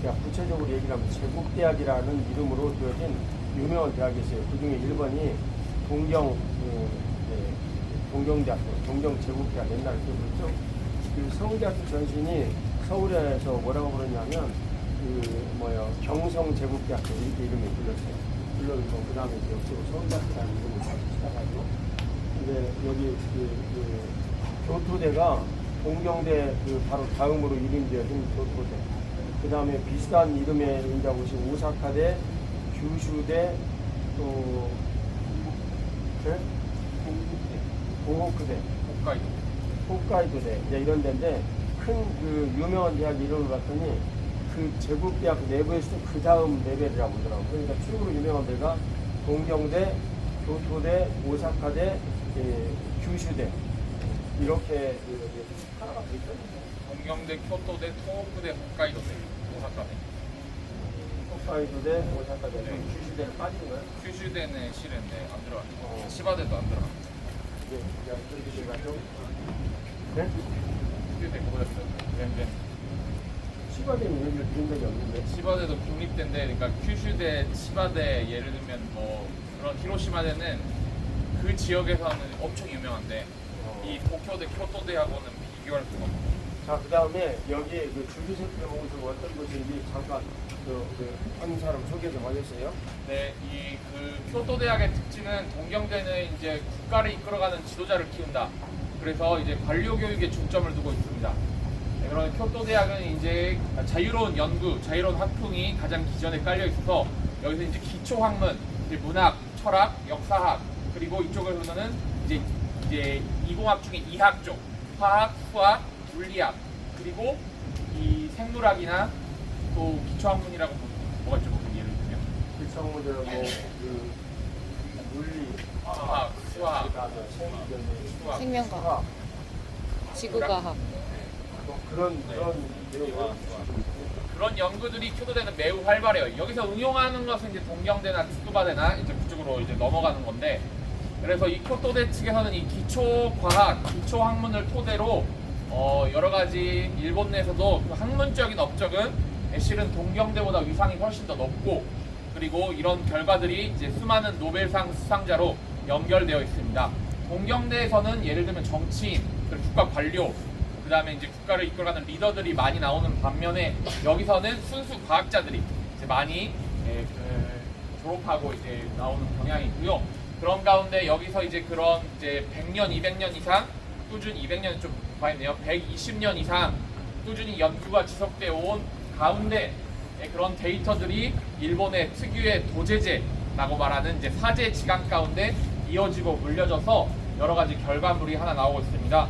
구체적으로 얘기를 하면 제국대학이라는 이름으로 되어진 유명한 대학이 있어요. 그 중에 1번이 동경대학교, 동경제국대학 옛날에 그랬죠. 그 서울대학교 전신이 서울에서 뭐라고 부르냐면 경성제국대학교 이렇게 이름이 불렸고 그 다음에 역시로 서울대학교라는 이름을 시작하고 근데 여기 교토대가 동경대 바로 다음으로 이름되어진 교토대 그 다음에 비슷한 이름의 인자고시 오사카대, 규슈대, 또 고호쿠대, 홋카이도대 이런 데인데 큰 유명한 대학 이름을 봤더니 그 제국대학 내부에서도 그 다음 레벨이라고 그러더라고요. 그러니까 최고로 유명한 데가 동경대, 교토대, 오사카대, 규슈대 이렇게 하나가 돼 있거든요. 동경대, 교토대, 토호쿠대, 홋카이도대, 오사카대. 홋카이도대, 오사카대, 네. 규슈대는 빠진 거예요? 규슈대는 실은데 안 들어가. 시바대도 안 들어가. 규슈대가 좀 네? 규슈대 그거였어요. 네. 시바대는 얘기를 들은 적이 없는데 시바대도 국립대인데, 그러니까 규슈대, 시바대 예를 들면 그런 히로시마대는 그 지역에서는 엄청 유명한데 이 도쿄대, 교토대하고는 비교할 수가 없어요. 자, 그 다음에 여기 줄기세포 연구소 어떤 곳인지 잠깐 한 사람 소개 좀 하겠어요? 네, 교토대학의 특징은 동경대는 이제 국가를 이끌어가는 지도자를 키운다. 그래서 이제 관료 교육에 중점을 두고 있습니다. 네, 그런 교토대학은 이제 자유로운 연구, 자유로운 학풍이 가장 기존에 깔려 있어서 여기서 이제 기초 학문, 이제 문학, 철학, 역사학, 그리고 이쪽에서는 이제 이공학 중에 이학 쪽, 화학, 수학, 물리학, 그리고 이 생물학이나 또 기초학문이라고 뭐가 있죠? 예를 들면 기초학문이라고 물리, 화학, 수학, 생명과학, 지구과학 그런 연구들이 교토대는 매우 활발해요. 여기서 응용하는 것은 이제 동경대나 츠쿠바대나 이제 그쪽으로 이제 넘어가는 건데, 그래서 이 교토대 측에서는 이 기초과학, 기초학문을 토대로 여러 가지 일본 내에서도 그 학문적인 업적은 실은 동경대보다 위상이 훨씬 더 높고, 그리고 이런 결과들이 이제 수많은 노벨상 수상자로 연결되어 있습니다. 동경대에서는 예를 들면 정치인, 그리고 국가 관료, 그 다음에 이제 국가를 이끌어가는 리더들이 많이 나오는 반면에 여기서는 순수 과학자들이 이제 많이 졸업하고 이제 나오는 경향이고요. 그런 가운데 여기서 이제 그런 이제 100년, 200년 이상 꾸준히 200년 좀 과했네요. 120년 이상 꾸준히 연구가 지속되어 온 가운데 그런 데이터들이 일본의 특유의 도제제라고 말하는 이제 사제 지간 가운데 이어지고 물려져서 여러 가지 결과물이 하나 나오고 있습니다.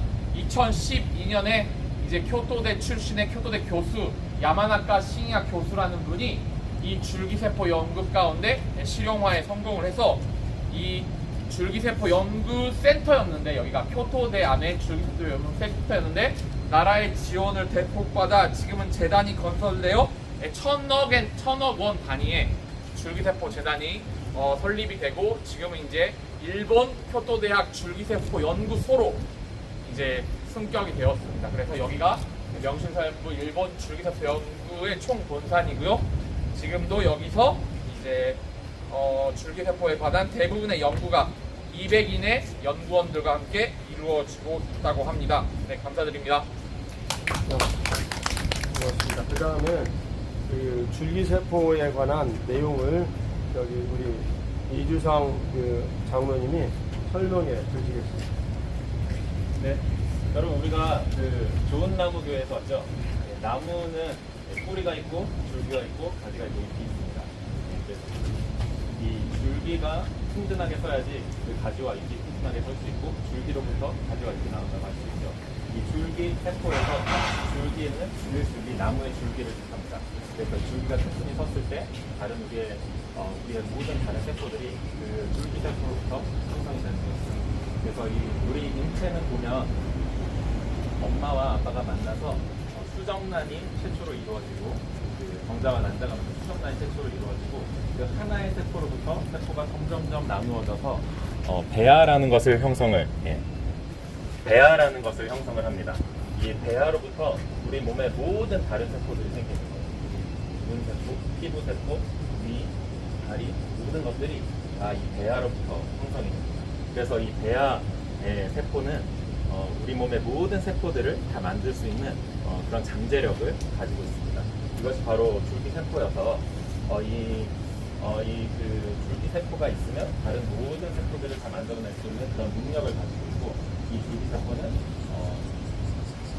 2012년에 이제 교토대 출신의 교토대 교수 야마나카 신야 교수라는 분이 이 줄기세포 연구 가운데 실용화에 성공을 해서 이 줄기세포 연구센터였는데, 여기가 교토대 안에 줄기세포 연구센터였는데 나라의 지원을 대폭 받아 지금은 재단이 건설되어 1,000억 원 단위의 줄기세포 재단이 설립이 되고, 지금은 이제 일본 교토대학 줄기세포 연구소로 이제 승격이 되었습니다. 그래서 여기가 명실상부 일본 줄기세포 연구의 총본산이고요. 지금도 여기서 이제 줄기세포에 관한 대부분의 연구가 200인의 연구원들과 함께 이루어지고 있다고 합니다. 네, 감사드립니다. 고맙습니다. 그 다음에 줄기세포에 관한 내용을 여기 우리 이주상 장로님이 설명해 주시겠습니다. 네, 여러분 우리가 좋은 나무 교회에서 왔죠. 나무는 뿌리가 있고 줄기가 있고 가지가 있고 잎이 있습니다. 그래서 이 줄기가 튼튼하게 써야지 그 가지와 잎이 튼튼하게 설 수 있고, 줄기로부터 가지와 잎이 나온다고 할 수 있죠. 이 줄기 세포에서 줄기는 줄기, 나무의 줄기를 뜻합니다. 그래서 줄기가 튼튼히 섰을 때 다른 우리의 모든 다른 세포들이 그 줄기 세포로부터 형성이 되는 거죠. 그래서 우리 인체는 보면 엄마와 아빠가 만나서 수정란이 최초로 이루어지고, 정자와 난자가 수정란이 최초로 이루어지고, 그 하나의 세포로부터 세포가 점점점 나누어져서 배아라는 것을 형성을 합니다. 이 배아로부터 우리 몸의 모든 다른 세포들이 생기는 거예요. 피부 세포, 위, 다리 모든 것들이 다 이 배아로부터 형성이 됩니다. 그래서 이 배아의 세포는 우리 몸의 모든 세포들을 다 만들 수 있는 그런 잠재력을 가지고 있습니다. 이것이 바로 줄기세포여서 그 줄기세포가 있으면 다른 모든 세포들을 다 만들어낼 수 있는 그런 능력을 가지고 있고, 이 줄기세포는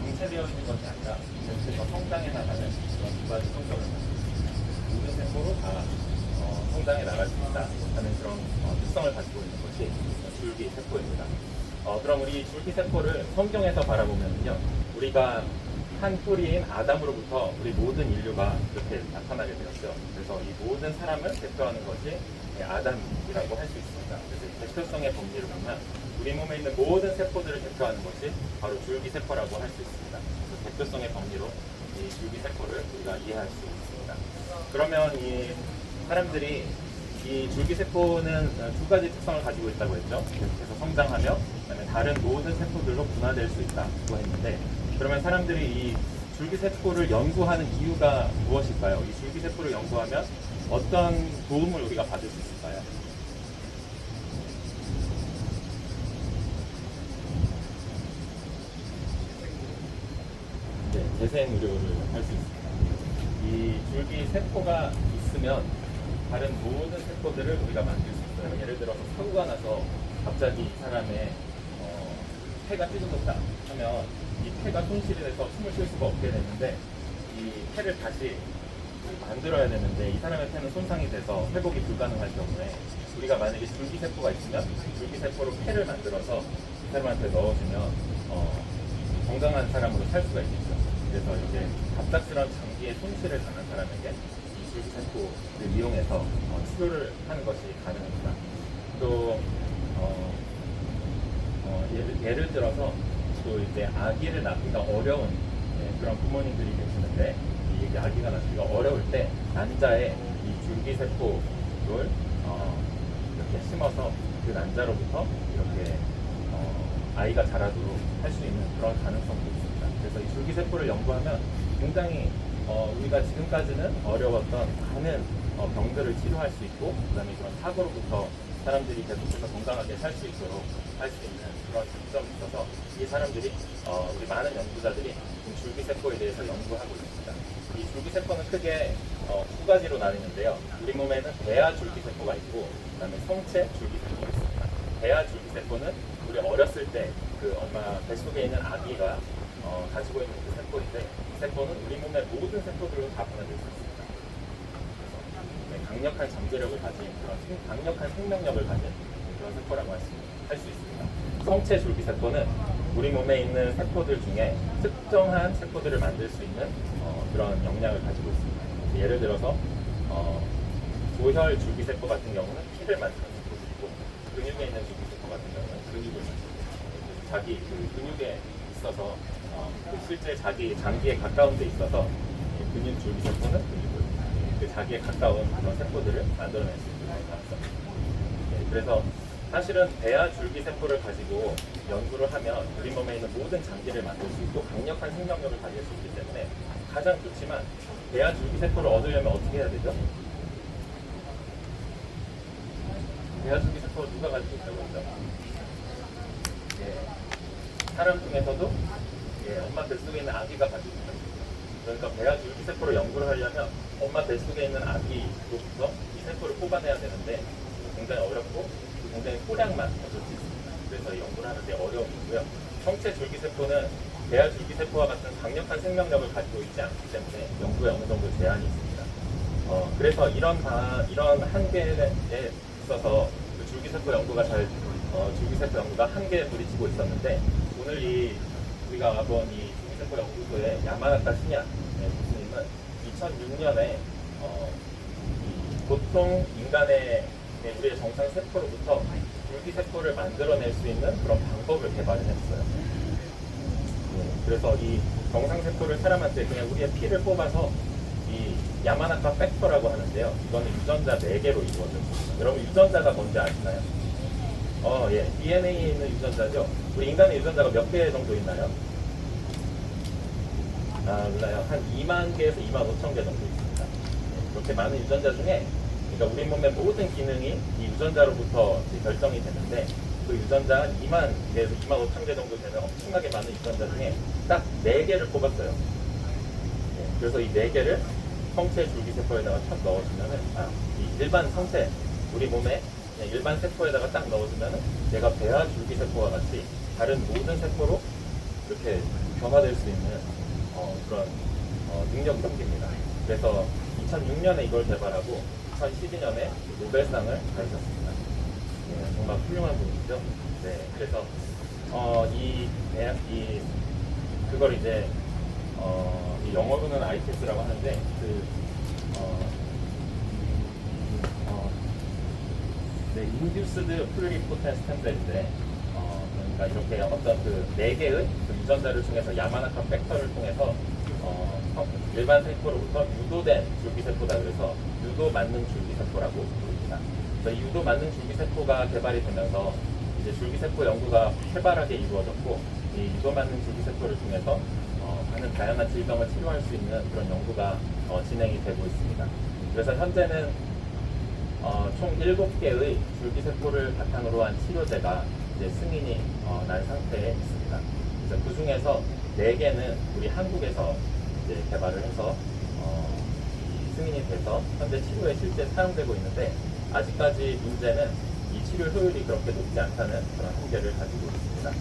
정체되어 있는 것이 아니라 전체가 성장해 나가는 그런 두 가지 성격을 가지고 있습니다. 모든 세포로 다 성장해 나갈 수 있다 하는 그런 특성을 가지고 있는 것이 줄기세포입니다. 그럼 우리 줄기세포를 성경에서 바라보면요, 우리가 한 뿌리인 아담으로부터 우리 모든 인류가 이렇게 나타나게 되었죠. 그래서 이 모든 사람을 대표하는 것이 아담이라고 할 수 있습니다. 그래서 이 대표성의 법리를 보면 우리 몸에 있는 모든 세포들을 대표하는 것이 바로 줄기세포라고 할 수 있습니다. 그래서 대표성의 법리로 이 줄기세포를 우리가 이해할 수 있습니다. 그러면 이 사람들이 이 줄기세포는 두 가지 특성을 가지고 있다고 했죠. 계속해서 성장하며 그다음에 다른 모든 세포들로 분화될 수 있다고 했는데, 그러면 사람들이 이 줄기세포를 연구하는 이유가 무엇일까요? 이 줄기세포를 연구하면 어떤 도움을 우리가 받을 수 있을까요? 네, 재생 의료를 할 수 있습니다. 이 줄기세포가 있으면 다른 모든 세포들을 우리가 만들 수 있어요. 예를 들어서 사고가 나서 갑자기 이 사람의 폐가 찢어졌다 하면 이 폐가 손실이 돼서 숨을 쉴 수가 없게 되는데, 이 폐를 다시 만들어야 되는데 이 사람의 폐는 손상이 돼서 회복이 불가능할 경우에 우리가 만약에 줄기세포가 있으면 줄기세포로 폐를 만들어서 이 사람한테 넣어주면 건강한 사람으로 살 수가 있겠죠. 그래서 이제 갑작스러운 장기의 손실을 당한 사람에게 이 줄기세포를 이용해서 치료를 하는 것이 가능합니다. 또 예를 들어서 또 이제 아기를 낳기가 어려운 그런 부모님들이 계시는데, 이 아기가 낳기가 어려울 때 난자에 이 줄기세포를 이렇게 심어서 그 난자로부터 이렇게 아이가 자라도록 할 수 있는 그런 가능성도 있습니다. 그래서 이 줄기세포를 연구하면 굉장히 우리가 지금까지는 어려웠던 많은 병들을 치료할 수 있고, 그다음에 그런 사고로부터 사람들이 계속해서 건강하게 살 수 있도록 할 수 있는 그런 장점이 있어서 이 사람들이 우리 많은 연구자들이 줄기세포에 대해서 연구하고 있습니다. 이 줄기세포는 크게 두 가지로 나뉘는데요. 우리 몸에는 배아 줄기세포가 있고, 그다음에 성체 줄기세포가 있습니다. 배아 줄기세포는 우리 어렸을 때 그 엄마 뱃속에 있는 아기가 가지고 있는 그 세포인데, 이 세포는 우리 몸의 모든 세포들로 다 분해될 수 있습니다. 그래서 강력한 잠재력을 가진 그런 강력한 생명력을 가진 그런 세포라고 할 수 있습니다. 성체 줄기세포는 우리 몸에 있는 세포들 중에 특정한 세포들을 만들 수 있는 그런 역량을 가지고 있습니다. 예를 들어서 조혈 줄기세포 같은 경우는 피를 만드는 세포들이고, 근육에 있는 줄기세포 같은 경우는 근육을 만드는 자기 그 근육에 있어서 실제 자기 장기에 가까운 데 있어서 근육 줄기세포는 근육을 그 자기에 가까운 그런 세포들을 만들어낼 수 있는 가능성입니다. 그래서 사실은 배아 줄기세포를 가지고 연구를 하면 우리 몸에 있는 모든 장기를 만들 수 있고 강력한 생명력을 가질 수 있기 때문에 가장 좋지만, 배아 줄기세포를 얻으려면 어떻게 해야 되죠? 배아 줄기세포를 누가 가지고 있다고 했죠? 사람 중에서도 엄마 뱃속에 있는 아기가 가지고 있다. 그러니까 배아 줄기세포를 연구를 하려면 엄마 뱃속에 있는 아기로부터 이 세포를 뽑아내야 되는데 굉장히 어렵고 굉장히 소량만 얻을 수 있습니다. 그래서 연구를 하는데 어려움이 있고요. 성체 줄기세포는 배아 줄기세포와 같은 강력한 생명력을 가지고 있지 않기 때문에 연구에 어느 정도 제한이 있습니다. 그래서 이런 한계에 있어서 그 줄기세포 연구가 줄기세포 연구가 한계에 부딪히고 있었는데, 오늘 우리가 본 이 줄기세포 연구소의 야마나카 시냐 교수님은 2006년에 보통 인간의 우리의 정상 세포로부터 줄기세포를 만들어낼 수 있는 그런 방법을 개발을 했어요. 그래서 이 정상 세포를 사람한테 그냥 우리의 피를 뽑아서 이 야마나카 팩터라고 하는데요. 이거는 유전자 4개로 이루어져요. 여러분 유전자가 뭔지 아시나요? DNA에 있는 유전자죠. 우리 인간의 유전자가 몇 개 정도 있나요? 몰라요. 한 2만 개에서 2만 5천 개 정도 있습니다. 이렇게 많은 유전자 중에 그러니까 우리 몸의 모든 기능이 이 유전자로부터 이제 결정이 되는데 그 유전자 2만 개에서 2만 5천 개 정도 되는 엄청나게 많은 유전자 중에 딱 4개를 뽑았어요. 예, 그래서 이 4개를 성체 줄기세포에다가 탁 넣어주면은 이 일반 성체 우리 몸에 그냥 일반 세포에다가 딱 넣어주면은 얘가 배아 줄기세포와 같이 다른 모든 세포로 이렇게 변화될 수 있는 그런 능력이 생깁니다. 그래서 2006년에 이걸 개발하고 2012년에 노벨상을 받으셨습니다. 예, 정말 훌륭한 분이시죠. 네, 그래서 그걸 이제 이 영어로는 IPS라고 하는데 Induced Pluripotent Stem Cell인데 그러니까 이렇게 어떤 그 4개의 그 유전자를 통해서 야마나카 팩터를 통해서 일반 세포로부터 유도된 줄기세포다 그래서 유도 만능 줄기세포라고 부릅니다. 그래서 이 유도 만능 줄기세포가 개발이 되면서 이제 줄기세포 연구가 활발하게 이루어졌고 이 유도 만능 줄기세포를 통해서 많은 다양한 질병을 치료할 수 있는 그런 연구가 진행이 되고 있습니다. 그래서 현재는 총 7개의 줄기세포를 바탕으로 한 치료제가 이제 승인이 난 상태에 있습니다. 그래서 그 중에서 4개는 우리 한국에서 이제 개발을 해서 승인이 돼서 현재 치료에 실제 사용되고 있는데 아직까지 문제는 이 치료 효율이 그렇게 높지 않다는 그런 한계를 가지고 있습니다.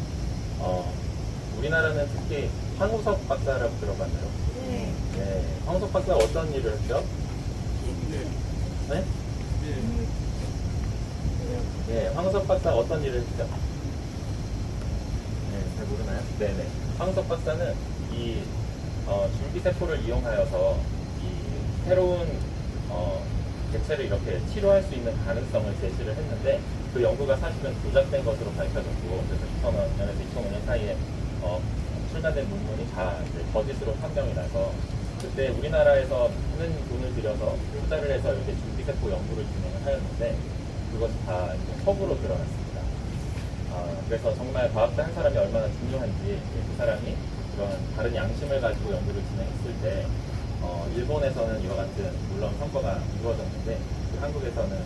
우리나라는 특히 황우석 박사라고 들어봤나요? 네. 네. 황우석 박사 어떤 일을 했죠? 네? 네, 황우석 박사 어떤 일을 했죠? 네, 잘 모르나요? 네네. 황우석 박사는 이 줄기세포를 이용하여서 이 새로운 개체를 이렇게 치료할 수 있는 가능성을 제시를 했는데 그 연구가 사실은 조작된 것으로 밝혀졌고 그래서 2000년에서 2005년 사이에 출간된 논문이 다 이제 거짓으로 판명이 나서 그때 우리나라에서 많은 돈을 들여서 투자를 해서 이렇게 줄기세포 연구를 진행을 하였는데 그것이 다 이제 허구로 드러났습니다. 그래서 정말 과학자 한 사람이 얼마나 중요한지 그 사람이 그런 다른 양심을 가지고 연구를 진행했을 때 일본에서는 이와 같은 물론 선거가 이루어졌는데 한국에서는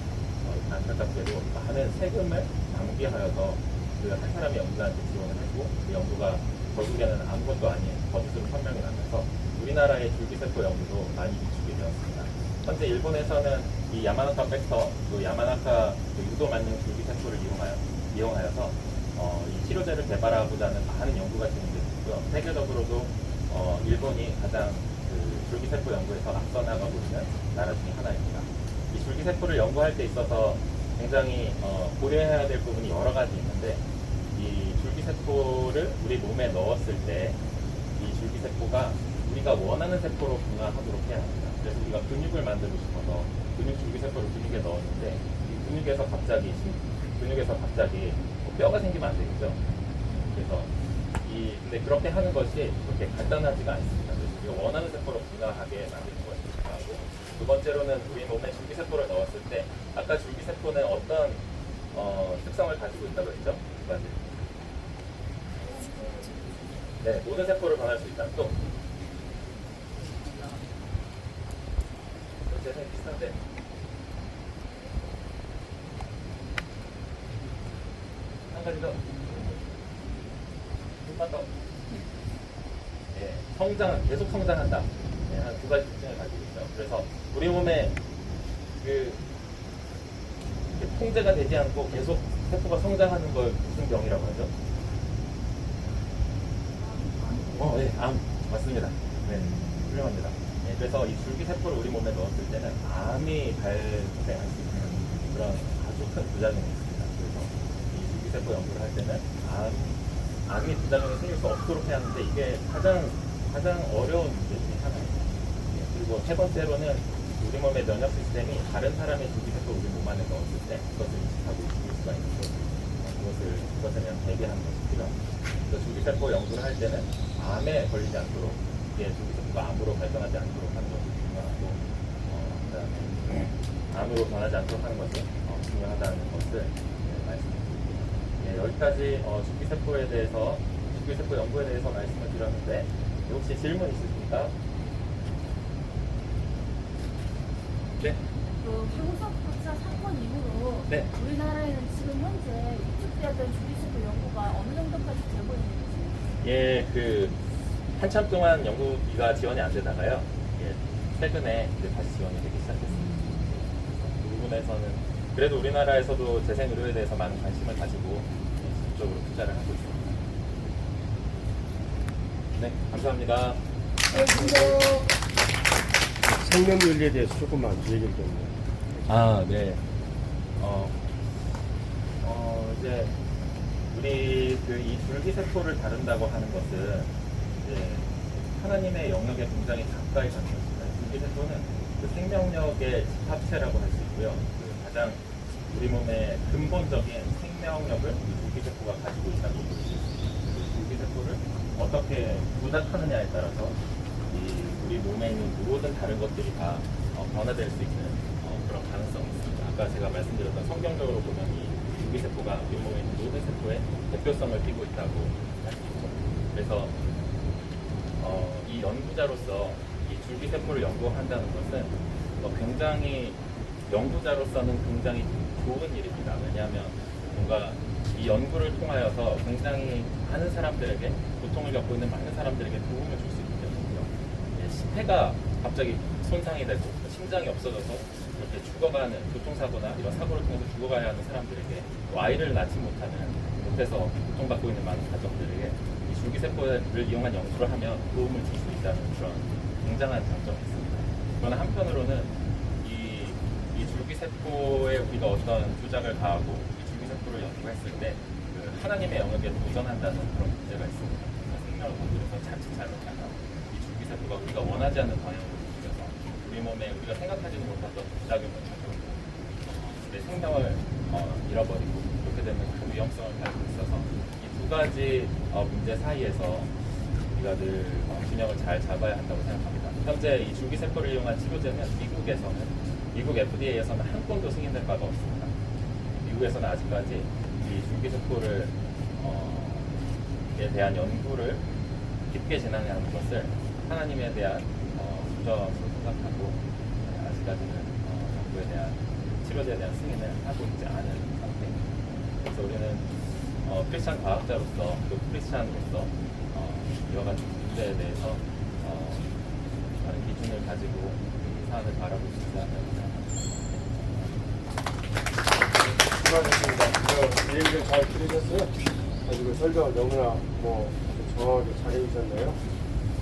안타깝게도 많은 세금을 낭비하여서 그 한 사람의 연구자한테 지원을 했고 그 연구가 결국에는 아무것도 아닌 거짓으로 판명이 나면서 우리나라의 줄기세포 연구도 많이 위축이 되었습니다. 현재 일본에서는 이 야마나카 팩터, 그 야마나카 유도 만능 줄기세포를 이용하여서 이 치료제를 개발하고자 하는 많은 연구가 진행되고 있고요. 세계적으로도 일본이 가장 그 줄기세포 연구에서 앞서 나가고 있는 나라 중에 하나입니다. 이 줄기세포를 연구할 때 있어서 굉장히 고려해야 될 부분이 여러 가지 있는데 이 줄기세포를 우리 몸에 넣었을 때 이 줄기세포가 우리가 원하는 세포로 분화하도록 해야 합니다. 그래서 우리가 근육을 만들고 싶어서 근육 줄기세포를 근육에 넣었는데 이 근육에서 갑자기 뼈가 생기면 안 되겠죠. 그래서 근데 그렇게 하는 것이 그렇게 간단하지가 않습니다. 그래서 우리가 원하는 세포로 분화하게 만드는 것이 중요하고 두 번째로는 우리 몸에 줄기세포를 넣었을 때 아까 줄기세포는 어떤 특성을 가지고 있다고 했죠? 두 가지. 네, 모든 세포를 변할 수 있다. 또 쟤는 비슷한데 한 가지 더. 한번 더. 네, 계속 성장한다. 네, 한 2가지 특징을 가지고 있죠. 그래서 우리 몸에 이렇게 통제가 되지 않고 계속 세포가 성장하는 걸 무슨 병이라고 하죠? 네, 암. 맞습니다. 네, 훌륭합니다. 네, 그래서 이 줄기세포를 우리 몸에 넣었을 때는 암이 발생할 수 있는 그런 아주 큰 부작용이 있습니다. 그래서 이 줄기세포 연구를 할 때는 암이 부작용이 생길 수 없도록 해야 하는데 이게 가장 어려운 문제 중에 하나입니다. 네, 그리고 세 번째로는 우리 몸의 면역 시스템이 다른 사람의 줄기세포를 우리 몸 안에 넣었을 때 그것을 인식하고 죽일 수가 있고 그것에 대한 대비하는 것이 필요합니다. 그래서 줄기세포 연구를 할 때는 암에 걸리지 않도록 이게 줄기세포가 암으로 발전하지 않도록 하는 것이 중요하고 그다음에 암으로 변하지 않도록 하는 것이 중요하다는 것을 말씀드립니다. 여기까지 줄기세포 연구에 대해서 말씀을 드렸는데 혹시 질문 있으십니까? 네. 그 한국석 박사 사건 이후로 네. 우리나라에는 지금 현재 위축되었던 주기세포 연구가 어느 정도까지 되고 있는지. 예, 그 한참 동안 연구비가 지원이 안 되다가요. 예, 최근에 이제 다시 지원이 되기 시작했습니다. 그 부분에서는 그래도 우리나라에서도 재생의료에 대해서 많은 관심을 가지고 적극적으로 투자를 하고 있습니다. 네, 감사합니다. 생명윤리에 대해서 조금만 얘기를 좀. 아, 네. 이제 우리 그 이 줄기세포를 다룬다고 하는 것은 이제 하나님의 영역에 굉장히 가까이 가는 것입니다. 줄기세포는 그 생명력의 집합체라고 할 수 있고요. 그 가장 우리 몸의 근본적인 생명력을 이 줄기세포가 가지고 있다고 볼 수 있습니다. 그 줄기세포를 어떻게 조작하느냐에 따라서 우리 몸에 있는 모든 다른 것들이 다 변화될 수 있는 그런 가능성이 있습니다. 아까 제가 말씀드렸던 성경적으로 보면 이 줄기세포가 우리 몸에 있는 모든 세포의 대표성을 띠고 있다고 할 수 있죠. 그래서 이 연구자로서 이 줄기세포를 연구한다는 것은 굉장히 연구자로서는 굉장히 좋은 일입니다. 왜냐하면 뭔가 이 연구를 통하여서 굉장히 많은 사람들에게 고통을 겪고 있는 많은 사람들에게 도움을 줄 수 있기 때문이죠. 폐가 갑자기 손상이 되고 심장이 없어져서 이렇게 죽어가는 교통사고나 이런 사고를 통해서 죽어가야 하는 사람들에게 또 아이를 낳지 못해서 고통받고 있는 많은 가정들에게 이 줄기세포를 이용한 연구를 하면 도움을 줄 수 있다는 그런 굉장한 장점이 있습니다. 그러나 한편으로는 이 줄기세포에 우리가 어떤 조작을 가하고 이 줄기세포를 연구했을 때 그 하나님의 영역에 도전한다는 그런 문제가 있습니다. 생명을 건드려서 자칫 잘못하면 이 줄기세포가 우리가 원하지 않는 방향으로 움직여서 우리 몸에 우리가 생각하지도 못했던 부작용을 가져오고 내 생명을 잃어버리고 그렇게 되면 그 위험성을 가지고 있어서 이 두 가지 문제 사이에서 우리가 늘 균형을 잘 잡아야 한다고 생각합니다. 현재 이 줄기세포를 이용한 치료제는 미국 FDA에서는 한 건도 승인된 바가 없습니다. 미국에서는 아직까지 이 줄기세포를 에 대한 연구를 깊게 진행하는 것을 하나님에 대한 부정으로 생각하고 아직까지는 연구에 대한 치료제에 대한 승인을 하고 있지 않은 상태입니다. 그래서 우리는 크리스찬 과학자로서 또 크리스찬으로서 이와 같은 문제에 대해서 다른 기준을 가지고 이 사안을 바라볼 수 있어야 한다고 생각합니다. 수고하셨습니다. 얘기를 잘 들으셨어요? 가지고 설명을 너무나 정확하게 잘 해주셨네요.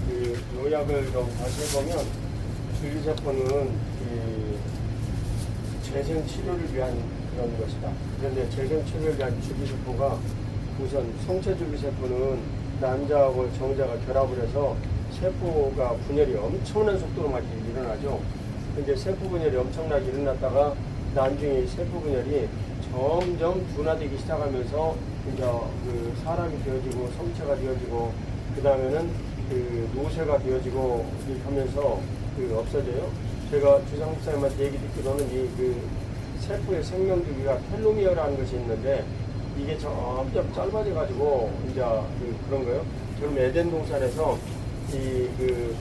그 요약을 좀 다시 해보면 줄기세포는 재생 치료를 위한 그런 것이다. 그런데 재생 치료를 위한 줄기세포가 우선 성체 줄기세포는 난자하고 정자가 결합을 해서 세포가 분열이 엄청난 속도로 막 일어나죠. 근데 세포 분열이 엄청나게 일어났다가 나중에 세포 분열이 점점 둔화되기 시작하면서 이제 그 사람이 되어지고 성체가 되어지고 그 다음에는 그 노쇠가 되어지고 이렇게 하면서 그 없어져요. 제가 주상 목사님한테 얘기 듣기로는 이 그 세포의 생명 주기가 텔로미어라는 것이 있는데 이게 점점 짧아져 가지고 이제 그런 거예요. 지금 에덴 동산에서 이 그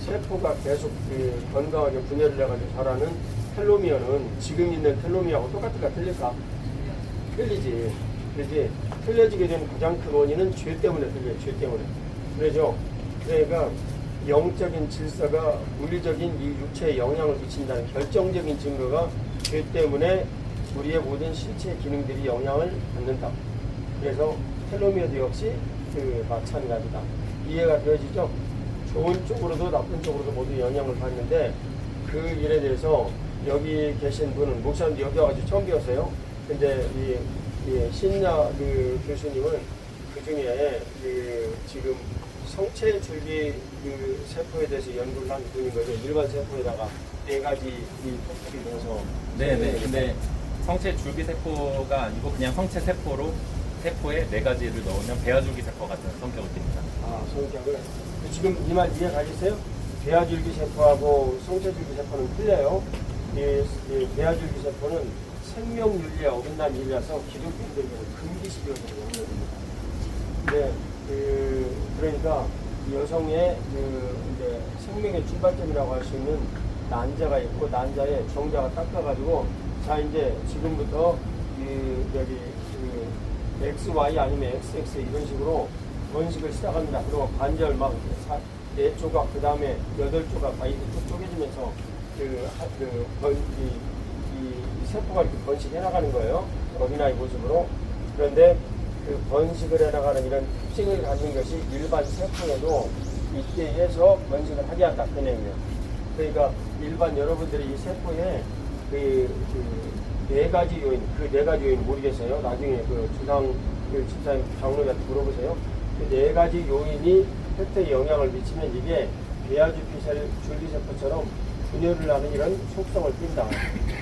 세포가 계속 그 건강하게 분열을 해가지고 자라는 텔로미어는 지금 있는 텔로미어하고 똑같을까 틀릴까? 틀리지. 그렇지. 틀려지게 되는 가장 큰 원인은 죄 때문에 틀려요. 죄 때문에. 그래죠. 그러니까 영적인 질서가 물리적인 이 육체에 영향을 미친다는 결정적인 증거가 죄 때문에 우리의 모든 신체 기능들이 영향을 받는다. 그래서 텔로미어도 역시 그 마찬가지다. 이해가 되어지죠? 좋은 쪽으로도 나쁜 쪽으로도 모두 영향을 받는데 그 일에 대해서 여기 계신 분은 목사님도 여기 와가지고 처음 배웠어요. 근데 이 신야 그 교수님은 그 중에 그 지금 성체 줄기 그 세포에 대해서 연구를 한 분인 거죠. 일반 세포에다가 4가지 이 독특이 돼서. 네네. 근데 성체 줄기세포가 아니고 그냥 성체 세포에 4가지를 넣으면 배아줄기세포 같은 성격을 띱니다. 아, 성격을. 지금 이 말 이해 가셨어요? 배아줄기세포하고 성체줄기세포는 틀려요. 이 배아줄기세포는 생명윤리에 어긋난 일이라서 기독교인들에게는 금기시되어지는 영역입니다. 근데 그러니까 여성의 이제 생명의 출발점이라고 할 수 있는 난자가 있고 난자에 정자가 닦아가지고 자 이제 지금부터 XY 아니면 XX 이런 식으로 번식을 시작합니다. 그리고 관절 막 4조각 그 다음에 8조각 다 이렇게 쪼개지면서 이 세포가 이렇게 번식해 나가는 거예요. 어린아이 모습으로. 그런데 그 번식을 해 나가는 이런 특징을 갖는 것이 일반 세포에도 있게 해서 번식을 하게 한다. 그 내용이에요. 그러니까 일반 여러분들이 이 세포에 네 가지 요인, 그 네 가지 요인 모르겠어요. 나중에 그 주상, 집사님 장로님한테 물어보세요. 그 네 가지 요인이 혈태에 영향을 미치면 이게 베아주피셀 줄기세포처럼 분열을 하는 이런 속성을 띈다.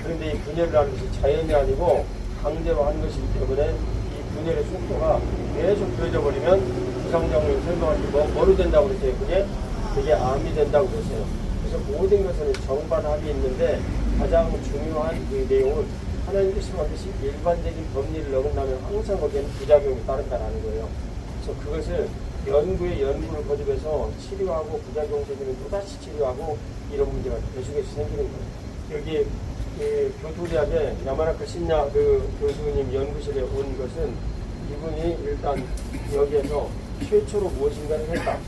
그런데 이 분열을 하는 것이 자연이 아니고 강제로 하는 것이기 때문에 이 분열의 속도가 계속 길어져 버리면 부상장로님 설명할 때 뭐로 된다고 그랬어요? 그게 암이 된다고 그랬어요. 그래서 모든 것은 정반합이 있는데 가장 중요한 그 내용은 하나님께서 만드신 일반적인 법리를 어긋나면 항상 거기에는 부작용이 따른다는 거예요. 그래서 그것을 연구를 거듭해서 치료하고 부작용 생기면 또다시 치료하고 이런 문제가 계속해서 생기는 거예요. 여기 교토대학의 야마나카 신야 그 교수님 연구실에 온 것은 이분이 일단 여기에서 최초로 무엇인가를 했다.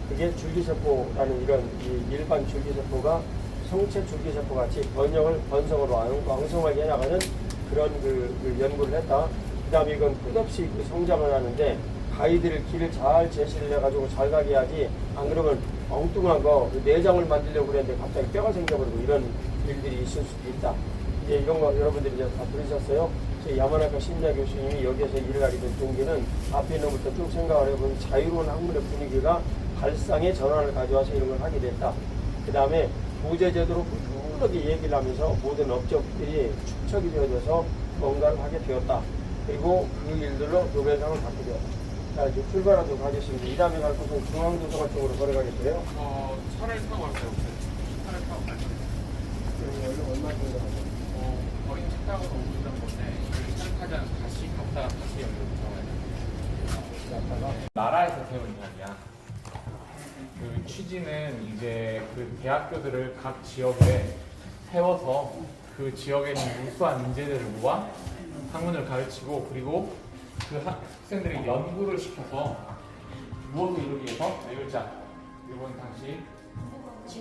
그게 줄기세포라는 이런 일반 줄기세포가 성체 줄기세포 같이 번성으로 왕성하게 해나가는 그런 그 연구를 했다. 그 다음에 이건 끝없이 성장을 하는데 가이드를 길을 잘 제시를 해가지고 잘 가게 해야지 안 그러면 엉뚱한 거 내장을 만들려고 그랬는데 갑자기 뼈가 생겨버리고 이런 일들이 있을 수도 있다. 이제 이런 거 여러분들이 이제 다 들으셨어요? 저희 야마나카 신야 교수님이 여기에서 일을 하게 된 동기는 앞에 있는 것부터 쭉 생각을 해보면 자유로운 학문의 분위기가 발상의 전환을 가져와서 이런 걸 하게 됐다. 그 다음에 부재제도로 꾸준하게 얘기를 하면서 모든 업적들이 축적이 되어져서 뭔가를 하게 되었다. 그리고 그 일들로 노벨상을 받게 되었다. 자, 이제 출발하도록 하겠습니다. 이 다음에 갈 곳은 중앙도서관 쪽으로 걸어가겠어요. 차를 타고 왔어요. 차를 타고 갔어요. 얼마 정도 하죠? 거의 차 타고 오는 건데 차를 타지 않고 다시 갔다가 다시 여기로 들어가야 돼요. 나라에서 세운 이야기야. 그 취지는 이제 그 대학교들을 각 지역에 세워서 그 지역에 있는 우수한 인재들을 모아 학문을 가르치고 그리고 그 학생들이 연구를 시켜서 무엇을 이루기 위해서 일자 일본 당시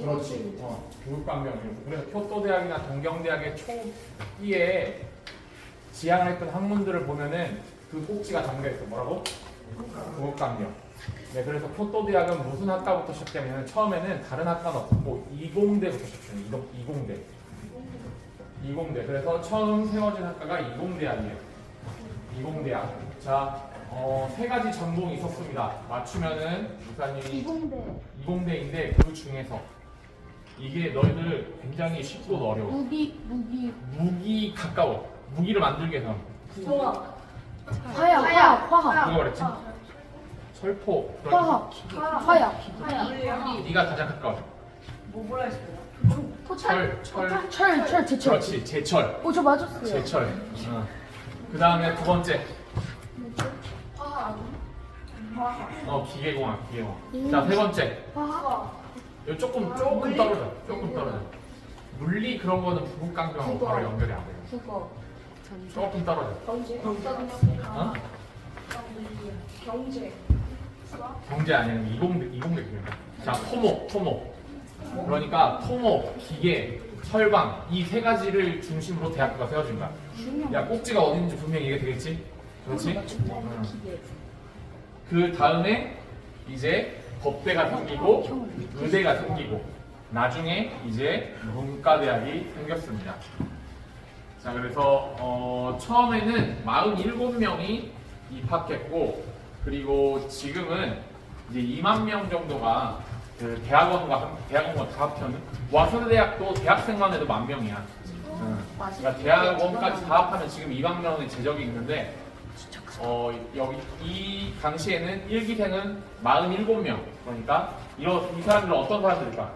그렇지 교육방병이었어. 그래서 교토 대학이나 동경대학의 초기에 지향을 했던 학문들을 보면은 그 꼭지가 담겨 있어. 뭐라고? 교육방병. 네, 그래서 교토 대학은 무슨 학과부터 시작되면 처음에는 다른 학과는 없고 이공대부터 시작해요. 이공대. 그래서 처음 세워진 학과가 이공대학이에요. 이공대학. 자, 세 가지 전공이 있었습니다. 맞추면은 목사님이 이공대인데 그 중에서 이게 너희들 굉장히 쉽고 어려워. 무기 가까워. 무기를 만들기 위해서. 화학. 누가 말했지? 철포. 화약. 네가 가장 가까워. 뭐라 했어요? 철. 제철. 그렇지, 제철. 저 맞았어요. 제철. 그 다음에 두 번째. 기계공학. 자, 세 번째. 이거 조금 떨어져. 물리 그런 거는 부국강병하고 바로 연결이 안 돼요. 조금 떨어져. 경제 아니면 이공대 교육이야. 자, 토목. 그러니까 토목, 기계, 철방 이 세 가지를 중심으로 대학교가 세워진 거야. 야, 꼭지가 어딘지 분명히 이게 되겠지? 그렇지? 그 다음에 이제 법대가 생기고 의대가 생기고 나중에 이제 문과대학이 생겼습니다. 자, 그래서 처음에는 47명이 입학했고 그리고 지금은 이제 2만 명 정도가 그 대학원과 다 합치면 와서대학도 대학생만 해도 10,000명이야. 그러니까 대학원까지 다 합하면 지금 2만 명의 재적이 있는데 여기 이 당시에는 1기생은 47명. 그러니까 이 사람들은 어떤 사람들일까?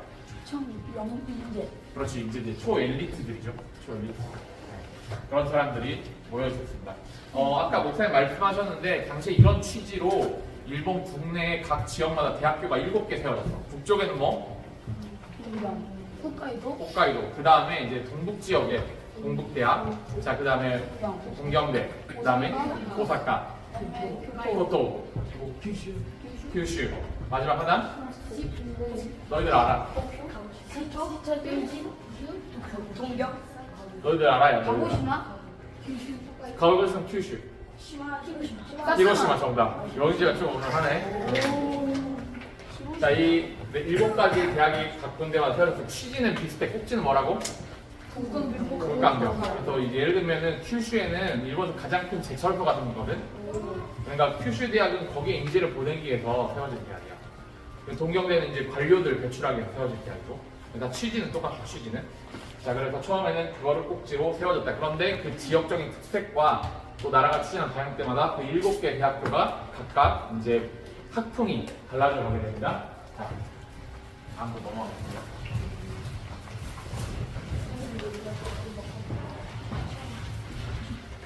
그렇지, 이제 초엘리트들이죠. 초엘리트. 그런 사람들이 모여 있었습니다. 아까 목사님 말씀하셨는데 당시에 이런 취지로 일본 국내의 각 지역마다 대학교가 7개 세워졌어. 북쪽에는 뭐? 홋카이도. 그 다음에 이제 동북 지역에 동북대학. 자, 그 다음에 동경대. 그 다음에 오사카, 교토, 규슈. 마지막 하나? 너희들 알아? 너희들 알아요? 가고시마 규슈. 히로시마 정답. 여기가 좀 오늘 하네. 자, 이 7가지 대학이 각 군데마다 세워져서 취지는 비슷해. 꼭지는 뭐라고? 국강병. 그래서 이제 예를 들면은 큐슈에는 일본에서 가장 큰 제철소 같은 거거든. 그러니까 큐슈 대학은 거기에 인재를 보내기 위해서 세워진 대학이야. 동경대는 이제 관료들 배출하기 위해서 세워진 대학이고. 그러니까 취지는 똑같아. 취지는. 자, 그래서 처음에는 그거를 꼭지로 세워졌다. 그런데 그 지역적인 특색과 또 나라가 추진한 방향 때마다 그 7개 대학교가 각각 이제 학풍이 달라져 가게 됩니다. 자, 다음으로 넘어가겠습니다.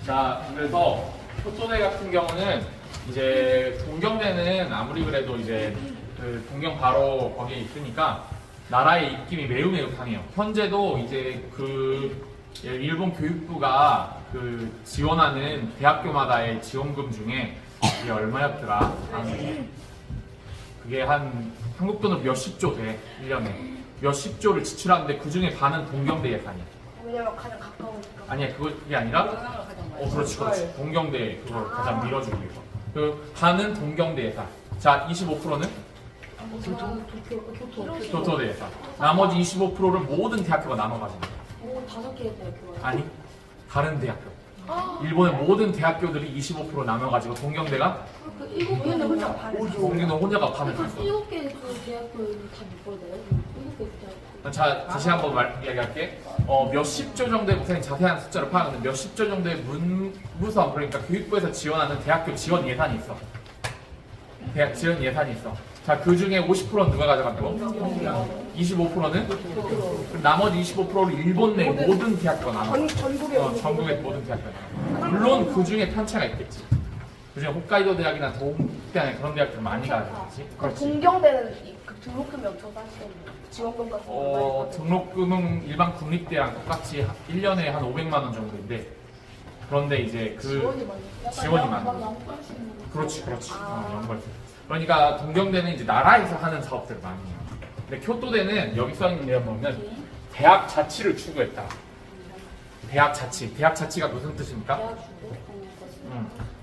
자, 그래서 교토대 같은 경우는 이제 동경대는 아무리 그래도 이제 그 동경 바로 거기에 있으니까 나라의 입김이 매우 강해요. 현재도 이제 그 일본 교육부가 그 지원하는 대학교마다의 지원금 중에 이게 얼마였더라? 그게 한 한국 돈으로 몇십조 돼. 1년에 몇십조를 지출하는데 그 중에 반은 동경대 예산이야. 왜냐면 가장 가까우니까. 아니야, 그게 아니라 그렇지. 동경대 그걸 가장 밀어주기 위해서 그 반은 동경대 예산. 자, 25%는 교토대 예산. 나머지 25%를 모든 대학교가 나눠 가지는 거야. 5개의 대학교가. 아니, 다른 대학교. 일본의 모든 대학교들이 25% 나눠가지고 동경대가 그 7개는 혼자 반을. 동경대 혼자가 반을 탔어. 7개 그 대학교는 다못 벌어요. 7개 대학교. 자, 다시 한번 이야기할게. 몇십조 정도의 무슨 자세한 숫자를 파악하는데 몇십조 정도의 문부서, 그러니까 교육부에서 지원하는 대학교 지원 예산이 있어. 대학 지원 예산이 있어. 자, 그 중에 50%는 누가 가져간다고? 25%는? 나머지 25%를 일본 내 모든 대학교가 나눠. 전국의 모든 대학교가 나눠. 물론 그 중에 편차가 있겠지. 그 중에 홋카이도 대학이나 동국대나 그런 대학들 많이 가겠지. 그렇지. 동경대는 그 등록금이 엄청 싸시겠네요. 지원금 같은 거. 등록금은 일반 국립대랑 똑같이 1년에 한 500만 원 정도인데, 그런데 이제 그 지원이 많아. 그렇지. 연구할 수. 그러니까 동경대는 이제 나라에서 하는 사업들을 많이 해요. 근데 교토대는 여기 써 있는 내용 보면 대학 자치를 추구했다. 대학 자치가 무슨 뜻입니까?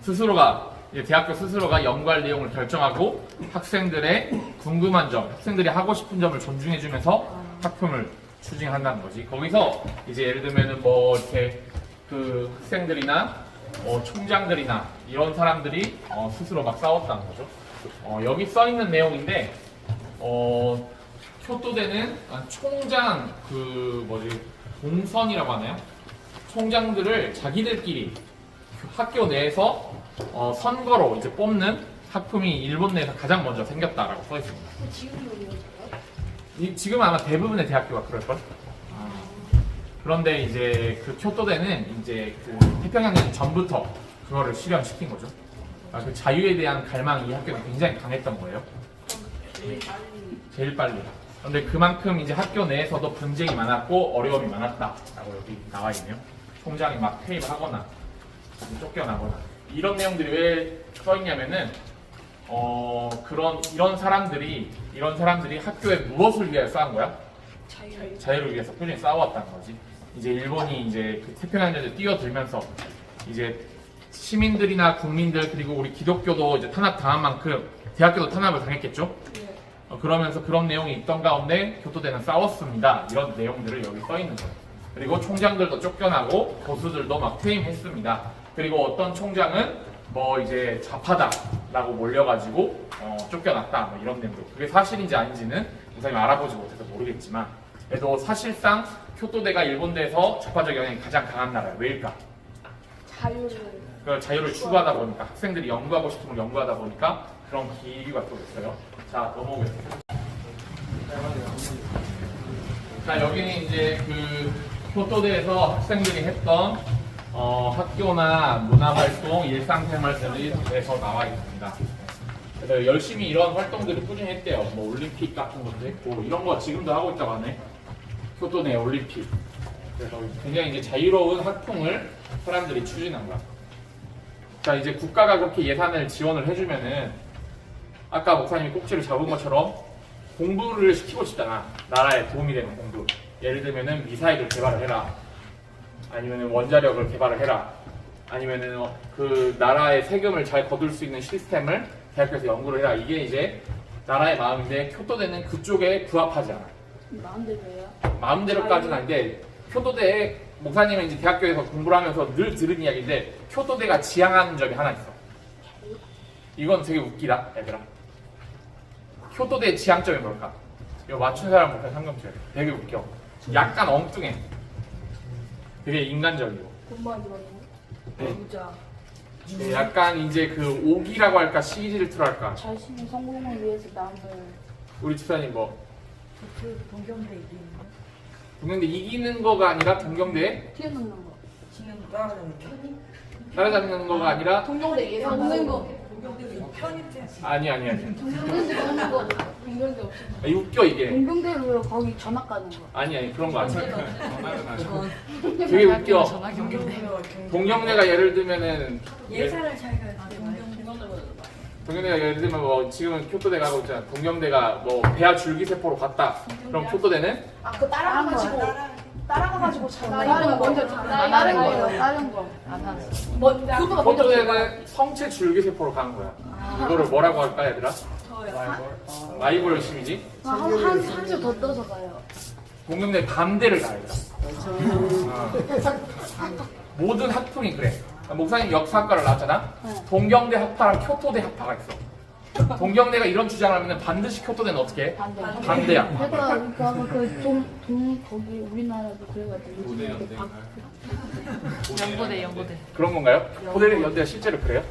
스스로가 이제 대학교 스스로가 연구할 내용을 결정하고 학생들의 궁금한 점, 학생들이 하고 싶은 점을 존중해주면서 학품을 추진한다는 거지. 거기서 이제 예를 들면은 뭐 이렇게 그 학생들이나 총장들이나 이런 사람들이 스스로 막 싸웠다는 거죠. 여기 써 있는 내용인데, 교토대는 총장 공선이라고 하나요? 총장들을 자기들끼리 학교 내에서 선거로 이제 뽑는 학품이 일본 내에서 가장 먼저 생겼다라고 써 있습니다. 지금은 아마 대부분의 대학교가 그럴걸? 그런데 이제 그 교토대는 이제 그 태평양전 전부터 그거를 실현시킨 거죠. 그 자유에 대한 갈망이 이 학교는 굉장히 강했던 거예요. 제일 빨리. 그런데 그만큼 이제 학교 내에서도 분쟁이 많았고 어려움이 많았다라고 여기 나와 있네요. 총장이 막 퇴임을 하거나 쫓겨나거나 이런 내용들이 왜 써 있냐면은 이런 사람들이 학교에 무엇을 위해 싸운 거야? 자유를 위해서 꾸준히 싸워왔다는 거지. 이제 일본이 이제 그 태평양전에 뛰어들면서 이제 시민들이나 국민들 그리고 우리 기독교도 이제 탄압당한 만큼 대학교도 탄압을 당했겠죠. 그러면서 그런 내용이 있던 가운데 교토대는 싸웠습니다. 이런 내용들을 여기 써 있는 거예요. 그리고 총장들도 쫓겨나고 보수들도 막 퇴임했습니다. 그리고 어떤 총장은 뭐 이제 좌파다라고 몰려가지고 쫓겨났다 뭐 이런 내용들. 그게 사실인지 아닌지는 우선 알아보지 못해서 모르겠지만, 그래도 사실상 교토대가 일본대에서 좌파적 영향이 가장 강한 나라예요. 왜일까? 자유를 추구하다 보니까, 학생들이 연구하고 싶은 걸 연구하다 보니까 그런 기류가 또 있어요. 자, 넘어오겠습니다. 자, 여기는 이제 그 교토대에서 학생들이 했던 학교나 문화활동, 일상생활들에서 나와 있습니다. 그래서 열심히 이런 활동들을 꾸준히 했대요. 뭐 올림픽 같은 것도 했고, 이런 거 지금도 하고 있다고 하네. 교토 내 올림픽. 그래서 굉장히 이제 자유로운 학풍을 사람들이 추진한 거야. 자, 이제 국가가 그렇게 예산을 지원을 해주면은 아까 목사님이 꼭지를 잡은 것처럼 공부를 시키고 싶잖아. 나라에 도움이 되는 공부. 예를 들면은 미사일을 개발을 해라. 아니면은 원자력을 개발을 해라. 아니면은 그 나라의 세금을 잘 거둘 수 있는 시스템을 대학교에서 연구를 해라. 이게 이제 나라의 마음인데 교토대는 그쪽에 부합하지 않아. 마음대로예요. 마음대로까지는 아닌데 교토대에 목사님은 이제 대학교에서 공부를 하면서 늘 들은 이야기인데 교토대가 지향하는 점이 하나 있어. 이건 되게 웃기다, 얘들아. 교토대의 지향점이 뭘까? 이거 맞춘 사람 목사 상금줘야 돼. 되게 웃겨. 약간 엉뚱해. 되게 인간적이고. 공부하지 말고. 네. 부자. 네, 약간 이제 그 오기라고 할까 시기질투로 할까. 자신의 성공을 위해서 남을 우리 집사님 뭐 그 동경대 이기는 거. 동경대 이기는 거가 아니라 동경대에 뛰어넘는 거. 지금 따라가는 따라잡는 거가 아니라 동경대 예상 없는 거. 편입된 아니. 동경대 없는 거. 동경대 없어. 아니, 웃겨 이게. 동경대로 거기 전학 가는 거. 아니 그런 거 아니야. 되게 웃겨. 동경대가 예를 들면은 예산을 자기가 동경대가 예를 들면 뭐 지금은 교토대 가고 있잖아. 동경대가 뭐 배아 줄기세포로 갔다. 그럼 교토대는 그 따라가가지고 다른 거 먼저 다른 거예요. 다른 거. 그거가 먼저 교토대는 성체 줄기세포로 간 거야. 이거를 뭐라고 할까 얘들아? 라이벌 열심이지. 한수 더 떠서 가요. 동경대 반대를 가야 돼. 모든 학풍이 그래. 목사님 역사학과를 나왔잖아. 동경대 학파랑 교토대 학파가 있어. 동경대가 이런 주장을 하면 반드시 교토대는 어떻게 해? 반대야. 그러니까 거기 우리나라도 그래가지고 연고대. 그런 건가요? 교토대 연대가 실제로 그래요?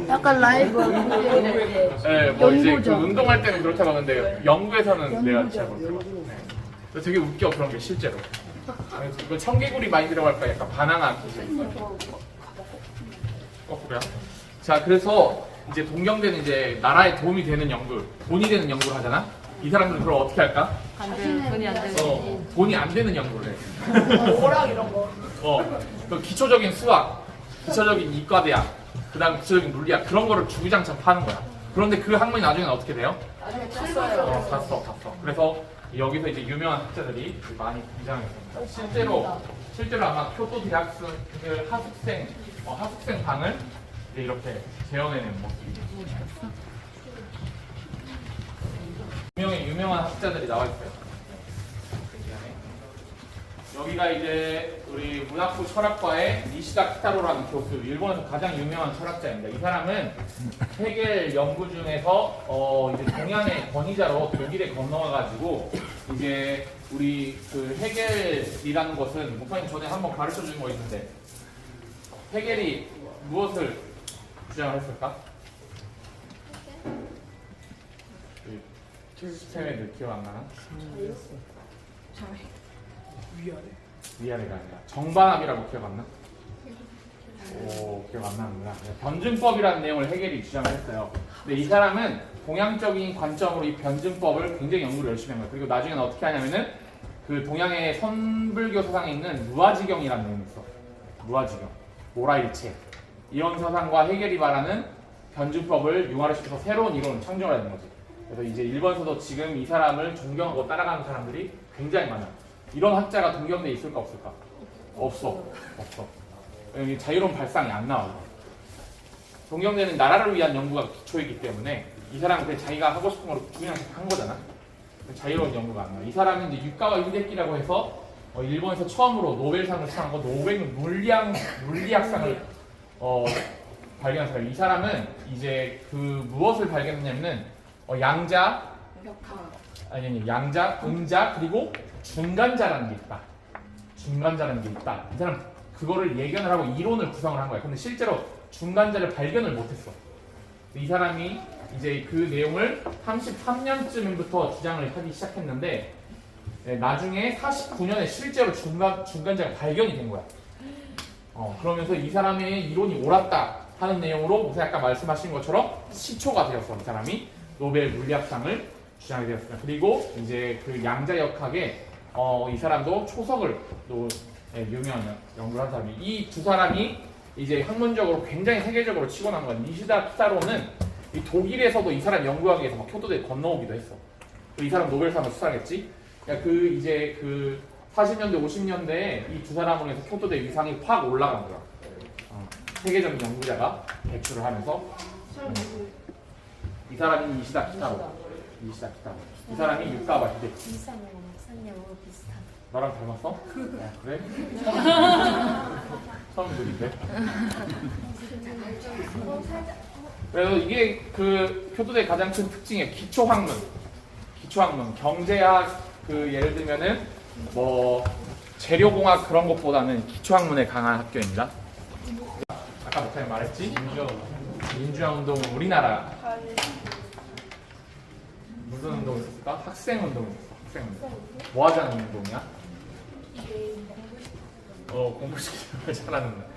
약간 라이브 네, 뭐 이제 그 운동할 때는 그렇다고 하는데 연구에서는 내가 잘 모르겠어. 네. 되게 웃겨 그런 게 실제로. 이거 청개구리 많이 들어갈까 약간 바나나 기질. 거꾸로야. 자, 그래서 이제 동경대는 이제 나라에 도움이 되는 연구, 돈이 되는 연구를 하잖아. 이 사람들은 그럼 어떻게 할까? 돈이 안 되는. 돈이 안 되는 연구를 해. 오락 이런 거. 그 기초적인 수학, 기초적인 이과대학, 그다음 기초적인 물리학 그런 거를 주구장창 파는 거야. 그런데 그 학문이 나중에는 어떻게 돼요? 탔어요. 다 써. 그래서 여기서 이제 유명한 학자들이 많이 등장했습니다. 실제로 아마 교토 대학생 그 하숙생 방을 이제 이렇게 재현해낸 모습이 유명한 학자들이 나와 있어요. 여기가 이제 우리 문학부 철학과의 니시다 키타로라는 교수, 일본에서 가장 유명한 철학자입니다. 이 사람은 헤겔 연구 중에서 이제 동양의 권위자로 독일에 건너와가지고 이제 우리 그 헤겔이라는 것은 목사님 전에 한번 가르쳐 준 거 있는데 헤겔이 무엇을 주장을 했을까? 시스템에 늘 기억 안 나나? 위아래가 아니라 정반합이라고 기억 안 나? 오, 기억 안 나는구나. 변증법이라는 내용을 해겔이 주장을 했어요. 근데 이 사람은 동양적인 관점으로 이 변증법을 굉장히 연구를 열심히 한 거예요. 그리고 나중에는 어떻게 하냐면은 그 동양의 선불교 사상에 있는 무아지경이라는 내용이 있어. 무아지경, 모라일체. 이런 사상과 해겔이 말하는 변증법을 융화시켜서 새로운 이론을 창조하는 거지. 그래서 이제 일본에서도 지금 이 사람을 존경하고 따라가는 사람들이 굉장히 많아. 이런 학자가 동경대에 있을까 없을까? 없어. 여기 자유로운 발상이 안 나와. 동경대는 나라를 위한 연구가 기초이기 때문에 이 사람은 그냥 자기가 하고 싶은 걸 그냥 한 거잖아. 자유로운 연구가 안 나와. 이 사람은 이제 유카와 히데키라고 해서 일본에서 처음으로 노벨상을 수상한 거 노벨 물리학상을 발견한 사람. 이 사람은 이제 그 무엇을 발견했냐면은 양자, 양자, 음자 그리고 중간자라는 게 있다. 이 사람 그거를 예견을 하고 이론을 구성을 한 거야. 근데 실제로 중간자를 발견을 못했어. 이 사람이 이제 그 내용을 33년쯤부터 주장을 하기 시작했는데 나중에 49년에 실제로 중간자가 발견이 된 거야. 그러면서 이 사람의 이론이 옳았다 하는 내용으로 목사 아까 말씀하신 것처럼 시초가 되었어. 이 사람이 노벨 물리학상을 주장하게 되었습니다. 그리고 이제 그 양자역학에 이 사람도 초석을 또 유명한 연구를 한 사람이 이 두 사람이 이제 학문적으로 굉장히 세계적으로 치고 난 건 니시다 키타로는 이 독일에서도 이 사람 연구하기 위해서 막 표도대 건너오기도 했어. 이 사람 노벨상을 수상했지. 그러니까 그 이제 그 40년대 50년대에 이 두 사람으로 해서 교토대 위상이 확 올라간 거야. 세계적인 연구자가 배출을 하면서 이 사람이 니시다 키타로. 이 사람이 유카바 히데키. 이사님하고 목사님하고 비슷한. 너랑 닮았어? 그래? 처음 들인데. 그래서 이게 그 교토대 가장 큰 특징이에요. 기초학문, 경제학 그 예를 들면은 뭐 재료공학 그런 것보다는 기초학문에 강한 학교입니다. 아까 목사님 말했지? 민주화운동은 우리나라 무슨 운동이 있었을까? 학생운동이 있었어. 학생운동. 뭐 하자는 운동이야? 공부시키는 걸 잘하는 거야.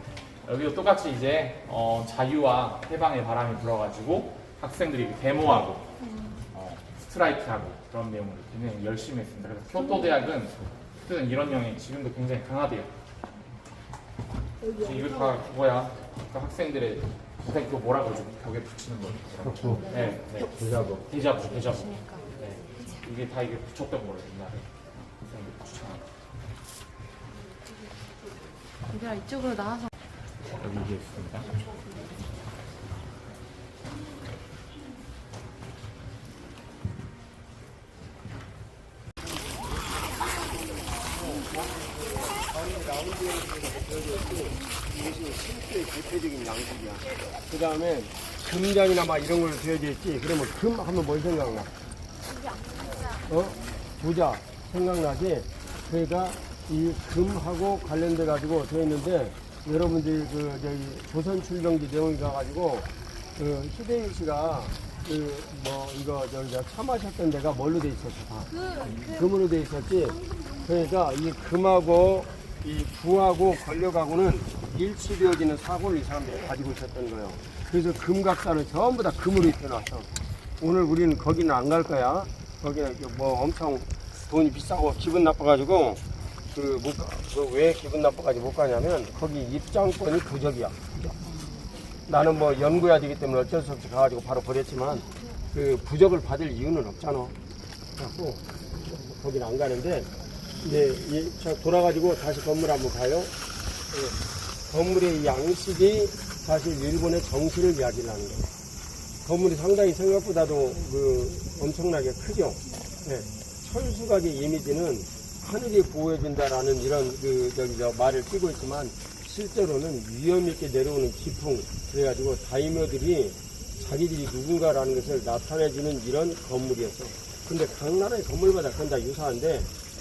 여기도 똑같이 이제 자유와 해방의 바람이 불어가지고 학생들이 데모하고 스트라이크하고 그런 내용을 굉장히 열심히 했습니다. 그래서 교토 대학은 그때는 이런 영향이 지금도 굉장히 강하대요. 이거 다 그거야. 그 학생들의 선생님 그거 뭐라고 그러죠? 벽에 붙이는 거. 네. 대자보. 네. 이게 다 이게 붙였던 거예요 옛날에. 학생들 추천하고. 얘들아 이쪽으로 나와서. 여기 이게 있습니다. 이것이 신수의 대표적인 양식이야. 그 다음에 금장이나 막 이런 걸로 되어져 있지. 그러면 금 하면 뭘 생각나? 부자 생각나지? 그러니까 이 금하고 관련돼 가지고 되어 있는데 여러분들이 그 저기 조선 출병지 내용이 가가지고 그 휴대일 씨가 그 뭐 이거 저기 차 마셨던 데가 뭘로 돼 있었어 다? 금으로 돼 있었지. 그러니까 이 금하고 이 부하고 권력하고는 일치되어지는 사고를 이 사람들이 가지고 있었던 거예요. 그래서 금각사는 전부 다 금으로 입혀놨어. 오늘 우리는 거기는 안 갈 거야. 거기는 뭐 엄청 돈이 비싸고 기분 나빠가지고 왜 기분 나빠가지고 못 가냐면 거기 입장권이 부적이야. 나는 뭐 연구해야 되기 때문에 어쩔 수 없이 가가지고 바로 버렸지만 그 부적을 받을 이유는 없잖아. 그래갖고 거기는 안 가는데 이제 돌아가지고 다시 건물 한번 봐요. 건물의 양식이 사실 일본의 정신을 이야기를 하는 거예요. 건물이 상당히 생각보다도 엄청나게 크죠. 철수각의 이미지는 하늘이 보호해준다라는 이런 말을 띄고 있지만 실제로는 위험있게 내려오는 지풍, 그래가지고 다이묘들이 자기들이 누군가라는 것을 나타내주는 이런 건물이었어요. 근데 각 나라의 건물마다 그건 다 유사한데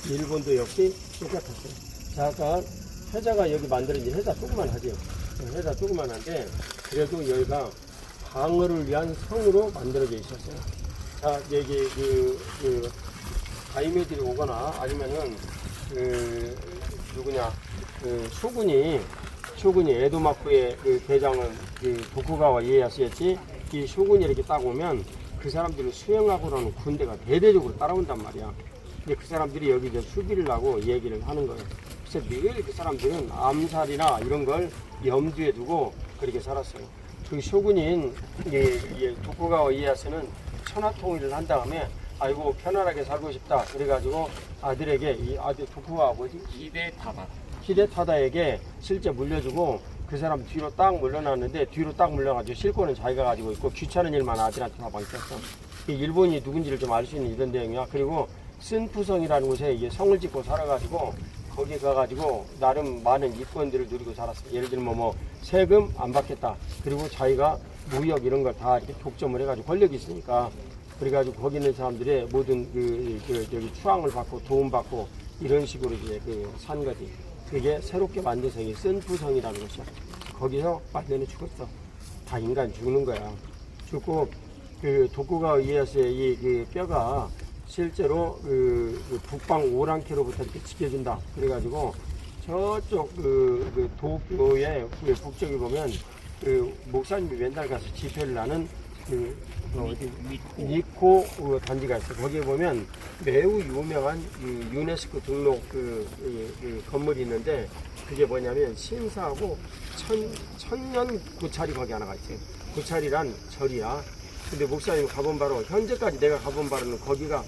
일본도 역시 똑같았어요. 자, 아까 해자가 여기 만들어진 해자 조그만하죠. 해자 조그만한데 그래도 여기가 방어를 위한 성으로 만들어져 있었어요. 자, 여기 다이묘들이 오거나 아니면은 쇼군이 에도마쿠의 대장은 도쿠가와 이에야스였지. 이 쇼군이 이렇게 딱 오면 그 사람들은 수행하고라는 군대가 대대적으로 따라온단 말이야. 근데 그 사람들이 여기 이제 수비를 하고 얘기를 하는 거예요. 그래서 늘 그 사람들은 암살이나 이런 걸 염두에 두고 그렇게 살았어요. 그 쇼군인 도쿠가와 이에야스는 천하통일을 한 다음에 아이고 편안하게 살고 싶다. 그래가지고 아들에게 이 아들 도쿠가 뭐지? 히데타다에게 실제 물려주고 그 사람 뒤로 딱 물러났는데 뒤로 딱 물러가지고 실권은 자기가 가지고 있고 귀찮은 일만 아들한테 다 맡겼어. 일본이 누군지를 좀 알 수 있는 이런 내용이야. 그리고 쓴푸성이라는 곳에 이게 성을 짓고 살아가지고 거기 가가지고 나름 많은 이권들을 누리고 살았어. 예를 들면 뭐 세금 안 받겠다. 그리고 자기가 무역 이런 걸 다 이렇게 독점을 해가지고 권력이 있으니까 그래가지고 거기 있는 사람들의 모든 여기 추앙을 받고 도움받고 이런 식으로 이제 산 거지. 그게 새롭게 만든 성이 쓴푸성이라는 것이야. 거기서 완전히 죽었어. 다 인간 죽는 거야. 죽고 도쿠가와 이에야스의 이 뼈가 실제로 북방 오랑캐로부터 이렇게 지켜준다. 그래가지고 저쪽 도쿄의 북쪽에 보면 목사님이 맨날 가서 집회를 하는 니코 단지가 있어. 거기에 보면 매우 유명한 유네스코 등록 건물이 있는데 그게 뭐냐면 신사하고 천년 고찰이 거기 하나가 있어요. 고찰이란 절이야. 근데 목사님 가본 바로 현재까지 내가 가본 바로는 거기가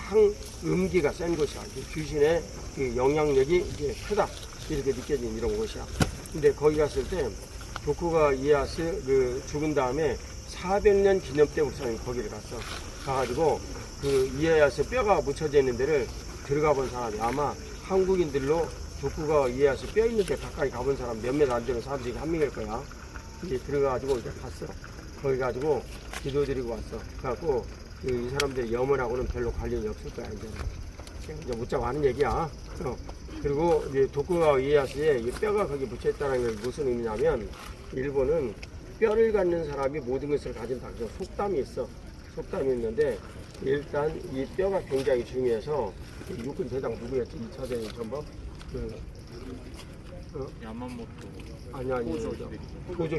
가장 음기가 센 곳이야. 귀신의 그 영향력이 이게 크다 이렇게 느껴지는 이런 곳이야. 근데 거기 갔을 때 도쿠가 이에야스 죽은 다음에 400년 기념 때 목사님 거기를 갔어. 가가지고 그 이에야스 뼈가 묻혀져 있는 데를 들어가 본 사람이 아마 한국인들로 도쿠가 이에야스 뼈 있는 데 가까이 가본 사람 몇몇 안 되는 사람 중에 한 명일 거야. 이제 들어가가지고 이제 갔어. 거기 가지고 기도드리고 왔어. 그래갖고 이 사람들이 염원하고는 별로 관련이 없을 거야. 이제 묻자고 하는 얘기야. 그리고 이제 도쿠가와 이에야스에 이 뼈가 거기 묻혀있다는 게 무슨 의미냐면 일본은 뼈를 갖는 사람이 모든 것을 가진다. 속담이 있어. 속담이 있는데 일단 이 뼈가 굉장히 중요해서 육군 대장 누구였지? 2차 대전 전범? 야마모토. 아니 도조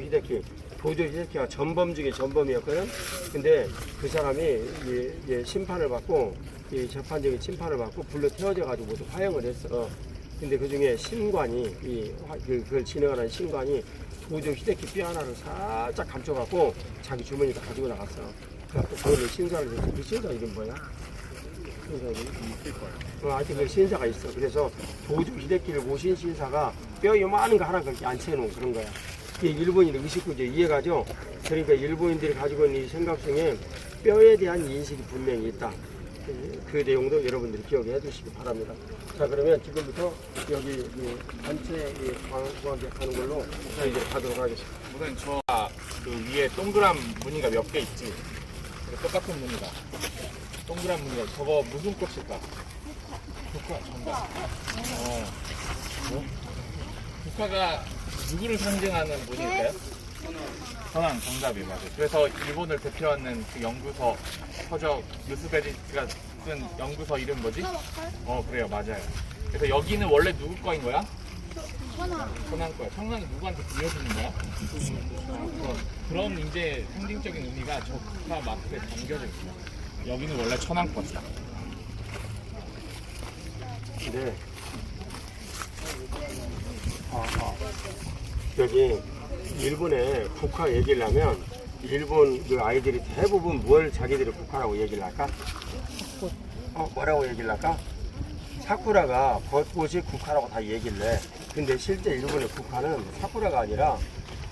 히데키가 전범 중에 전범이었거든. 근데 그 사람이 심판을 받고 재판적인 심판을 받고 불로 태워져 가지고 모두 화형을 했어. 근데 그 중에 신관이 그걸 진행하는 신관이 도조 히데키 뼈 하나를 살짝 감춰갖고 자기 주머니에다 가지고 나갔어. 그래갖고 그걸로 신사를 했어. 그 신사 이름 뭐야? 신사 이름 있을 거야. 하여튼 그 신사가 있어. 그래서 도조 히데키를 모신 신사가 뼈 요만한 거 하나 그렇게 안 채놓은 그런 거야. 이게 일본인의 의식도 이제 이해가죠? 그러니까 일본인들이 가지고 있는 이 생각 중에 뼈에 대한 인식이 분명히 있다. 그 내용도 여러분들이 기억해 두시기 바랍니다. 자, 그러면 지금부터 여기 단체 관광객 하는 걸로 이제 가도록 하겠습니다. 우선 그 위에 동그란 무늬가 몇 개 있지? 똑같은 무늬가. 동그란 무늬가. 저거 무슨 꽃일까? 국화, 정답. 국화가 누구를 상징하는 무늬일까요? 선왕, 정답이 맞아요. 그래서 일본을 대표하는 그 연구소, 서적 유스베리스가 쓴 연구소 이름 뭐지? 그래요, 맞아요. 그래서 여기는 원래 누구 거인 거야? 천황 거야. 천황은 누구한테 빌려주는 거야? 그런 이제 상징적인 의미가 저 국화 마크에 담겨져 있어요. 여기는 원래 천황 거다. 네. 여기 일본에 국화 얘기를 하면 일본 그 아이들이 대부분 뭘 자기들이 국화라고 얘기를 할까? 뭐라고 얘기를 할까? 사쿠라가 벚꽃이 국화라고 다 얘기를 해. 근데 실제 일본의 국화는 사쿠라가 아니라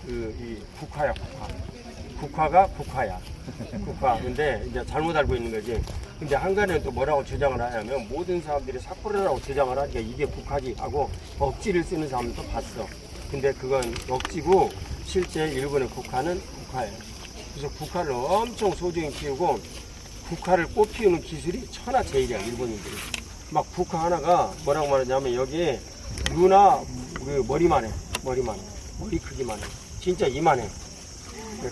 이 국화야, 국화. 국화가 국화야. 국화. 근데 이제 잘못 알고 있는 거지. 근데 한간에는 또 뭐라고 주장을 하냐면 모든 사람들이 사쿠라라고 주장을 하니까 이게 국화지 하고 억지를 쓰는 사람도 봤어. 근데 그건 억지고 실제 일본의 국화는 국화예요. 그래서 국화를 엄청 소중히 키우고 국화를 꽃 피우는 기술이 천하제일이야, 일본인들이. 막 국화 하나가 뭐라고 말하냐면 여기에 누나 그 머리만 해. 머리 크기만 해. 진짜 이만해.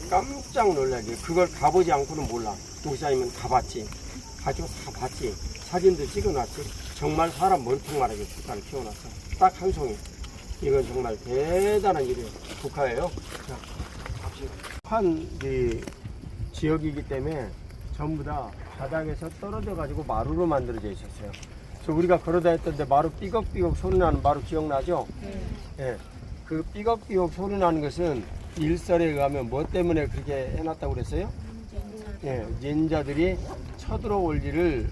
깜짝 놀라지. 그걸 가보지 않고는 몰라. 목사님은 가봤지. 가지고 다 봤지. 사진도 찍어놨지. 정말 사람 머리통만하게 국화를 키워놨어. 딱 한 송이. 이건 정말 대단한 일이에요. 국화예요. 자, 한 지역이기 때문에 전부 다 바닥에서 떨어져 가지고 마루로 만들어져 있었어요. 그래서 우리가 걸어다 했던데 마루 삐걱삐걱 소리 나는 마루 기억나죠? 네. 그 삐걱삐걱 소리 나는 것은 일설에 의하면 뭐 때문에 그렇게 해놨다고 그랬어요? 예, 닌자들이 쳐들어올 일을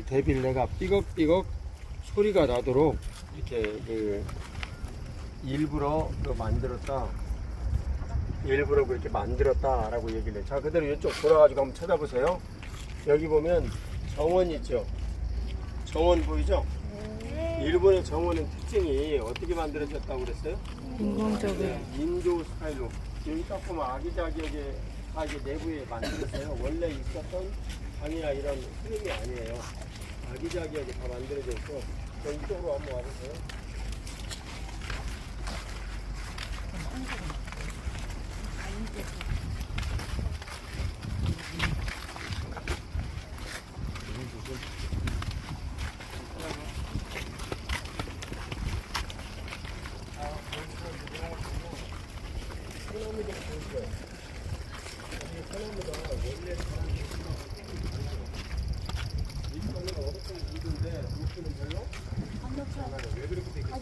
대비를 해가 삐걱삐걱 소리가 나도록 이렇게 일부러 그렇게 만들었다라고 얘기를 해요. 자, 그대로 이쪽 돌아가지고 한번 쳐다보세요. 여기 보면 정원 있죠? 정원 보이죠? 일본의 정원은 특징이 어떻게 만들어졌다고 그랬어요? 인공적으로. 인도 스타일로. 여기 딱 보면 아기자기하게 다 이게 내부에 만들었어요. 원래 있었던 방이나 이런 흐름이 아니에요. 아기자기하게 다 만들어져 있고. 이쪽으로 한번 와보세요. 그렇게 돼 있어요?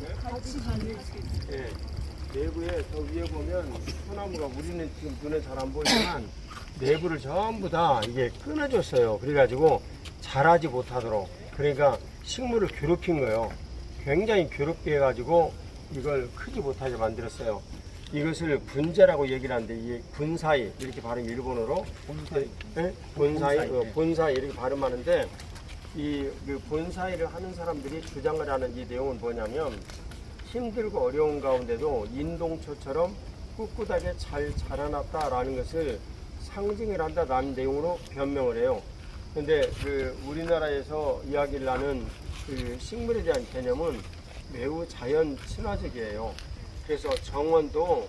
예, 내부에 저 위에 보면 소나무가 우리는 지금 눈에 잘 안 보이지만 내부를 전부 다 이게 끊어줬어요. 그래가지고 자라지 못하도록. 그러니까 식물을 괴롭힌 거예요. 굉장히 괴롭게 해가지고 이걸 크지 못하게 만들었어요. 이것을 분재라고 얘기를 하는데 이 분사이 이렇게 발음 일본어로 본사이 이렇게 발음하는데 이 그 본사이를 하는 사람들이 주장을 하는 이 내용은 뭐냐면 힘들고 어려운 가운데도 인동초처럼 꿋꿋하게 잘 자라났다라는 것을 상징을 한다라는 내용으로 변명을 해요. 근데 그 우리나라에서 이야기를 하는 그 식물에 대한 개념은 매우 자연 친화적이에요. 그래서 정원도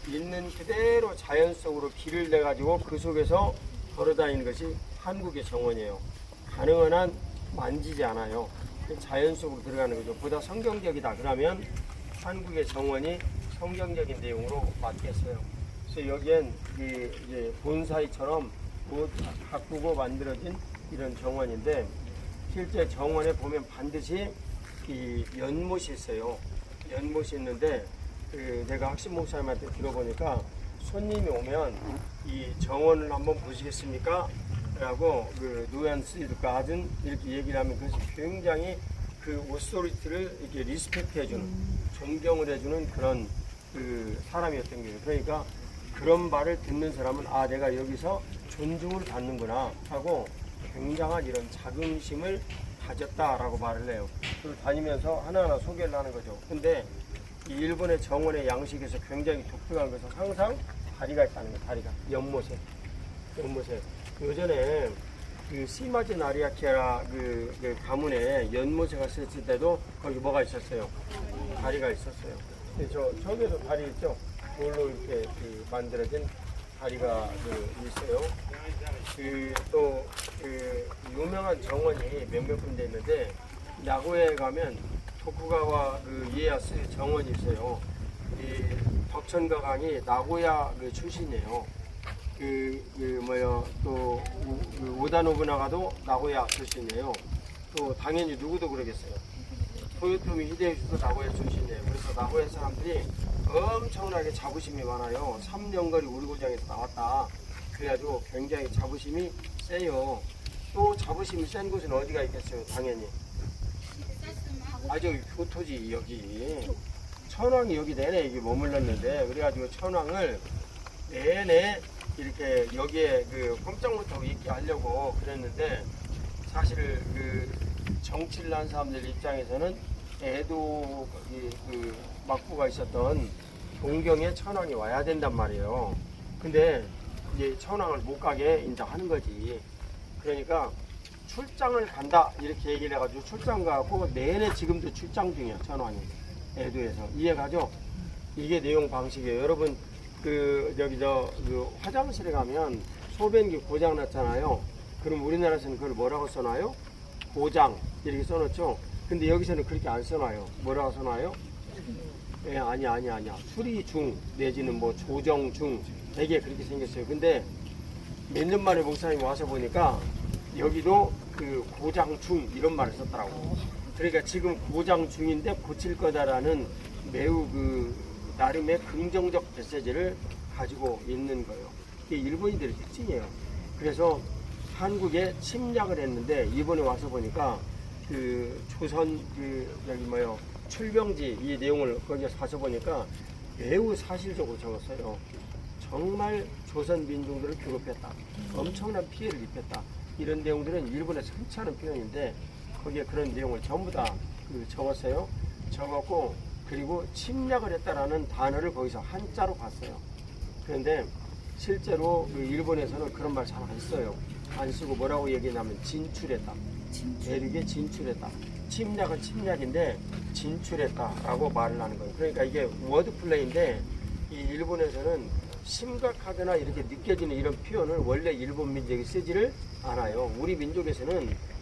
있는 그대로 자연 속으로 길을 내 가지고 그 속에서 걸어다니는 것이 한국의 정원이에요. 가능한 한 만지지 않아요. 자연 속으로 들어가는 거죠. 보다 성경적이다 그러면 한국의 정원이 성경적인 내용으로 맞겠어요. 그래서 여기엔 이제 본사이처럼 못 가꾸고 만들어진 이런 정원인데 실제 정원에 보면 반드시 이 연못이 있어요. 연못이 있는데 내가 학신 목사님한테 들어보니까 손님이 오면 이 정원을 한번 보시겠습니까? 라고 그 누안스 가든 이렇게 얘기를 하면 그것이 굉장히 그 오소리티를 이렇게 리스펙트 해주는 존경을 해주는 그런 그 사람이었던 거예요. 그러니까 그런 말을 듣는 사람은 아 내가 여기서 존중을 받는구나 하고 굉장한 이런 자긍심을 가졌다라고 말을 해요. 그걸 다니면서 하나하나 소개를 하는 거죠. 근데 이 일본의 정원의 양식에서 굉장히 독특한 것은 항상 다리가 있다는 거예요. 다리가 연못에 요전에 그 시마지 나리아키라 그 가문에 연못에 갔을 때도 거기 뭐가 있었어요? 다리가 있었어요. 저기에도 다리 있죠? 돌로 이렇게 만들어진 다리가 있어요. 또 유명한 정원이 몇몇 군데 있는데 나고야에 가면 도쿠가와 이에야스 정원이 있어요. 이 덕천가강이 나고야 출신이에요. 또 오다 노부나가도 나고야 출신이에요. 또 당연히 누구도 그러겠어요. 토요토미 히데요시도 나고야 출신이에요. 그래서 나고야 사람들이 엄청나게 자부심이 많아요. 3년거리 우리고장에서 나왔다. 그래가지고 굉장히 자부심이 세요. 또 자부심이 센 곳은 어디가 있겠어요? 당연히 아주 교토지 여기 천황이 여기 내내 여기 머물렀는데 그래가지고 천황을 내내 이렇게 여기에 꼼짝 못하고 있게 하려고 그랬는데 사실 정치를 한 사람들 입장에서는 에도 막부가 있었던 동경에 천황이 와야 된단 말이에요. 근데 이제 천황을 못 가게 이제 하는 거지. 그러니까 출장을 간다 이렇게 얘기를 해가지고 출장 가고 내내 지금도 출장 중이야 천황이 에도에서. 이해가죠? 이게 내용 방식이에요. 여러분 여기 화장실에 가면 소변기 고장 났잖아요. 그럼 우리나라에서는 그걸 뭐라고 써놔요? 고장 이렇게 써놓죠. 근데 여기서는 그렇게 안 써놔요. 뭐라고 써놔요? 예, 아니야. 수리 중 내지는 뭐 조정 중 되게 그렇게 생겼어요. 근데 몇 년 만에 목사님이 와서 보니까 여기도 고장 중 이런 말을 썼더라고. 그러니까 지금 고장 중인데 고칠 거다라는 매우 나름의 긍정적 메시지를 가지고 있는 거예요. 이게 일본인들의 특징이에요. 그래서 한국에 침략을 했는데 이번에 와서 보니까 조선 출병지 이 내용을 거기서 가서 보니까 매우 사실적으로 적었어요. 정말 조선 민중들을 괴롭혔다. 엄청난 피해를 입혔다. 이런 내용들은 일본에서 흔치 않은 표현인데 거기에 그런 내용을 전부 다 적었어요. 적었고 그리고 침략을 했다라는 단어를 거기서 한자로 봤어요. 그런데 실제로 일본에서는 그런 말 잘 안 써요. 안 쓰고 뭐라고 얘기하냐면 진출했다. 대륙에 진출했다. 침략은 침략인데 진출했다라고 말을 하는 거예요. 그러니까 이게 워드 플레이인데 이 일본에서는 심각하거나 이렇게 느껴지는 이런 표현을 원래 일본 민족이 쓰지를 않아요. 우리 민족에서는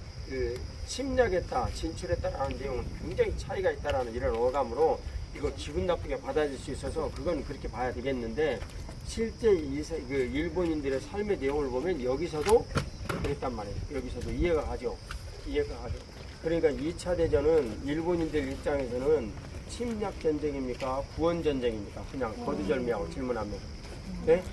침략했다, 진출했다라는 내용은 굉장히 차이가 있다라는 이런 어감으로 이거 기분 나쁘게 받아들일 수 있어서 그건 그렇게 봐야 되겠는데 실제 일본인들의 삶의 내용을 보면 여기서도 그랬단 말이에요. 여기서도 이해가 가죠. 그러니까 2차 대전은 일본인들 입장에서는 침략 전쟁입니까? 구원 전쟁입니까? 그냥 거두절미하고 질문하면. 네?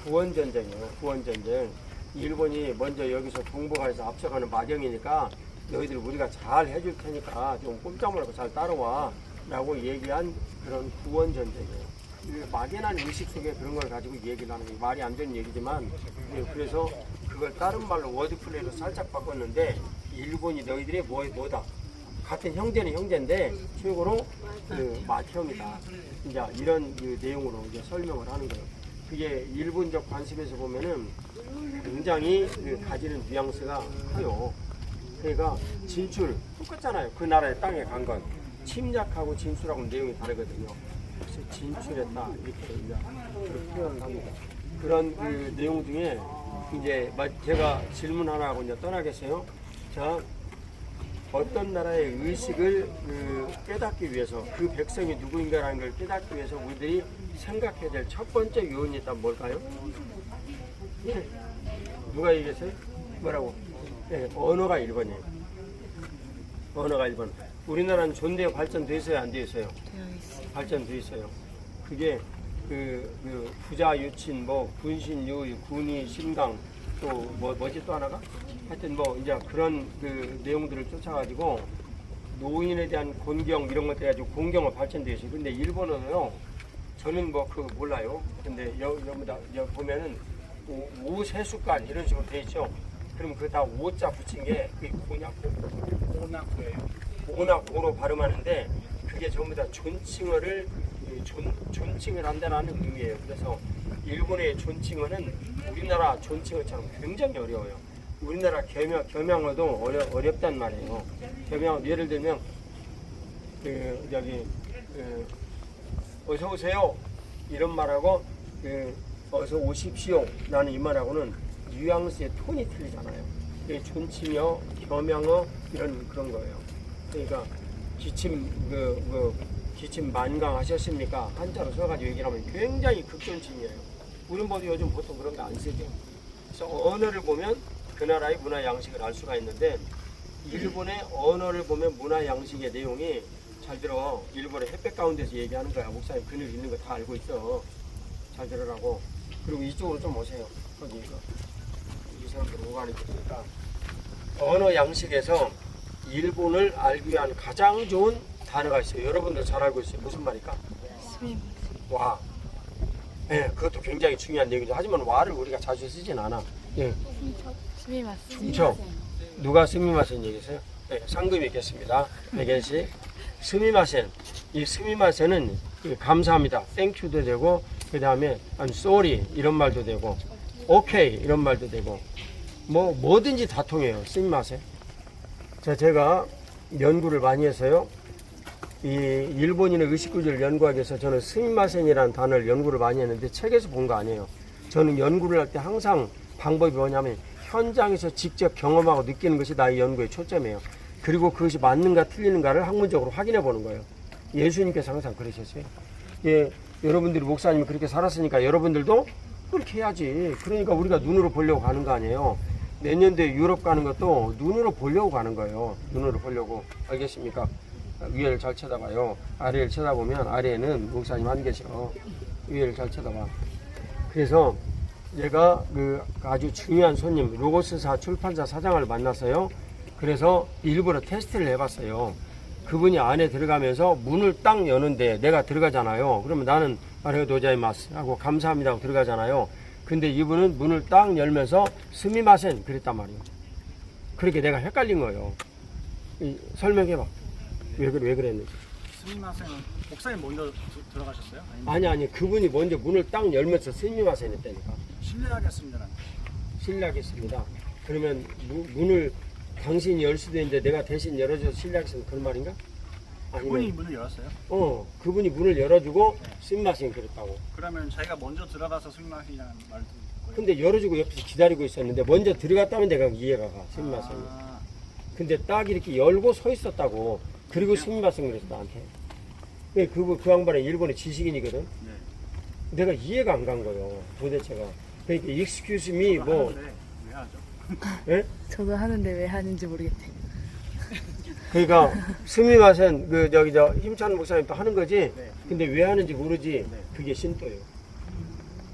구원 전쟁이에요. 구원 전쟁. 일본이 먼저 여기서 동북아에서 앞서가는 마경이니까 너희들 우리가 잘 해줄 테니까 좀 꼼짝 말고 잘 따라와 라고 얘기한 그런 구원 전쟁이에요. 그 막연한 의식 속에 그런 걸 가지고 얘기를 하는 게 말이 안 되는 얘기지만 그래서 그걸 다른 말로 워드플레이로 살짝 바꿨는데 일본이 너희들의 뭐다 같은 형제는 형제인데 최고로 그 맏형이다. 이제 이런 그 내용으로 이제 설명을 하는 거예요. 그게 일본적 관습에서 보면은 굉장히 그 가지는 뉘앙스가 커요. 그러니까 진출 똑같잖아요. 그 나라의 땅에 간 건 침략하고 진출하고는 내용이 다르거든요. 그래서 진출했다 이렇게 이제 표현을 합니다. 그런 그 내용 중에 이제 제가 질문 하나 하고 이제 떠나겠어요. 자, 어떤 나라의 의식을 깨닫기 위해서 그 백성이 누구인가라는 걸 깨닫기 위해서 우리들이 생각해야 될 첫 번째 요인이 있다면 뭘까요? 네. 누가 얘기했어요? 뭐라고? 네, 언어가 1번이에요. 언어가 1번. 우리나라는 존대 발전돼 있어요, 안 돼 있어요? 발전돼 있어요. 그게 그 부자 유친, 뭐 군신 유의, 군의 신강, 또 뭐지 또 하나가? 하여튼 뭐 이제 그런 그 내용들을 쫓아가지고 노인에 대한 곤경 이런 것들 가지고 공경을 발전돼 있어요. 근데 일본어는요, 저는 뭐 그거 몰라요. 근데 여기 보면은 오세수간 이런 식으로 돼 있죠. 그러면 그거 다 오자 붙인 게 그게 오나고로 발음하는데 그게 전부 다 존칭어를 존칭을 한다는 의미예요. 그래서 일본의 존칭어는 우리나라 존칭어처럼 굉장히 어려워요. 우리나라 겸양어도 어렵단 말이에요. 겸양 예를 들면 어서 오세요 이런 말하고 어서 오십시오 라는 이 말하고는 뉘앙스의 톤이 틀리잖아요. 이게 존칭어, 겸양어 이런 그런 거예요. 그러니까 기침 만강하셨습니까? 한자로 써가지고 얘기를 하면 굉장히 극존칭이에요. 우리는 뭐 요즘 보통 그런 거 안 쓰죠. 그래서 언어를 보면 그 나라의 문화 양식을 알 수가 있는데 일본의 언어를 보면 문화 양식의 내용이 잘 들어. 일본의 햇볕 가운데서 얘기하는 거야. 목사님 그늘 있는 거 다 알고 있어. 잘 들으라고. 그리고 이쪽으로 좀 오세요. 거기 이 사람들 오가는 거니까. 언어 양식에서 일본을 알기 위한 가장 좋은 단어가 있어요. 여러분들 잘 알고 있어요. 무슨 말일까? 와. 예, 그것도 굉장히 중요한 내용이죠. 하지만 와를 우리가 자주 쓰진 않아. 예. 춤춰. 누가 스미마센 얘기했어요? 네, 상금이 있겠습니다. 100엔씩. 스미마센. 이 스미마센은 감사합니다. 땡큐도 되고, 그 다음에 sorry 이런 말도 되고, 오케이 이런 말도 되고, 뭐든지 다 통해요. 스미마센. 자, 제가 연구를 많이 해서요. 이 일본인의 의식구조를 연구하기 위해서 저는 스미마센이라는 단어를 연구를 많이 했는데 책에서 본 거 아니에요. 저는 연구를 할 때 항상 방법이 뭐냐면 현장에서 직접 경험하고 느끼는 것이 나의 연구의 초점이에요. 그리고 그것이 맞는가 틀리는가를 학문적으로 확인해 보는 거예요. 예수님께서 항상 그러셨어요. 예, 여러분들이 목사님이 그렇게 살았으니까 여러분들도 그렇게 해야지. 그러니까 우리가 눈으로 보려고 가는 거 아니에요. 내년도에 유럽 가는 것도 눈으로 보려고 가는 거예요. 눈으로 보려고. 알겠습니까? 위에를 잘 쳐다봐요. 아래를 쳐다보면 아래에는 목사님 안 계셔. 위에를 잘 쳐다봐. 그래서 얘가 아주 중요한 손님 로고스사 출판사 사장을 만났어요. 그래서 일부러 테스트를 해봤어요. 그분이 안에 들어가면서 문을 딱 여는데 내가 들어가잖아요. 그러면 나는 아레오 도자이마스 하고 감사합니다 하고 들어가잖아요. 근데 이분은 문을 딱 열면서 스미마센 그랬단 말이에요. 그렇게 내가 헷갈린 거예요. 설명해봐. 왜 그랬는지. 스미마센 목사님 먼저 들어가셨어요? 아니 그분이 먼저 문을 딱 열면서 스미마센 했다니까. 실례하겠습니다. 실례하겠습니다. 그러면 문을 당신이 열 수도 있는데 내가 대신 열어줘서 실례하겠습니다. 그런 말인가? 그분이 문을 열었어요? 그분이 문을 열어주고 스미마센 그랬다고. 그러면 자기가 먼저 들어가서 스미마센이라는 말도 있고요. 근데 열어주고 옆에서 기다리고 있었는데 먼저 들어갔다면 내가 이해가 가. 스미마센이. 근데 딱 이렇게 열고 서 있었다고. 그리고 스미마센 그랬어 나한테. 그 양반은 일본의 지식인이거든. 네. 내가 이해가 안 간 거예요. 도대체가. 그러니까 excuse me 뭐. 왜 하죠? 예? 저도 하는데 왜 하는지 모르겠네. 그러니까 스미맛은 그 저기 저 힘찬 목사님 또 하는 거지. 네. 근데 왜 하는지 모르지. 네. 그게 신도예요.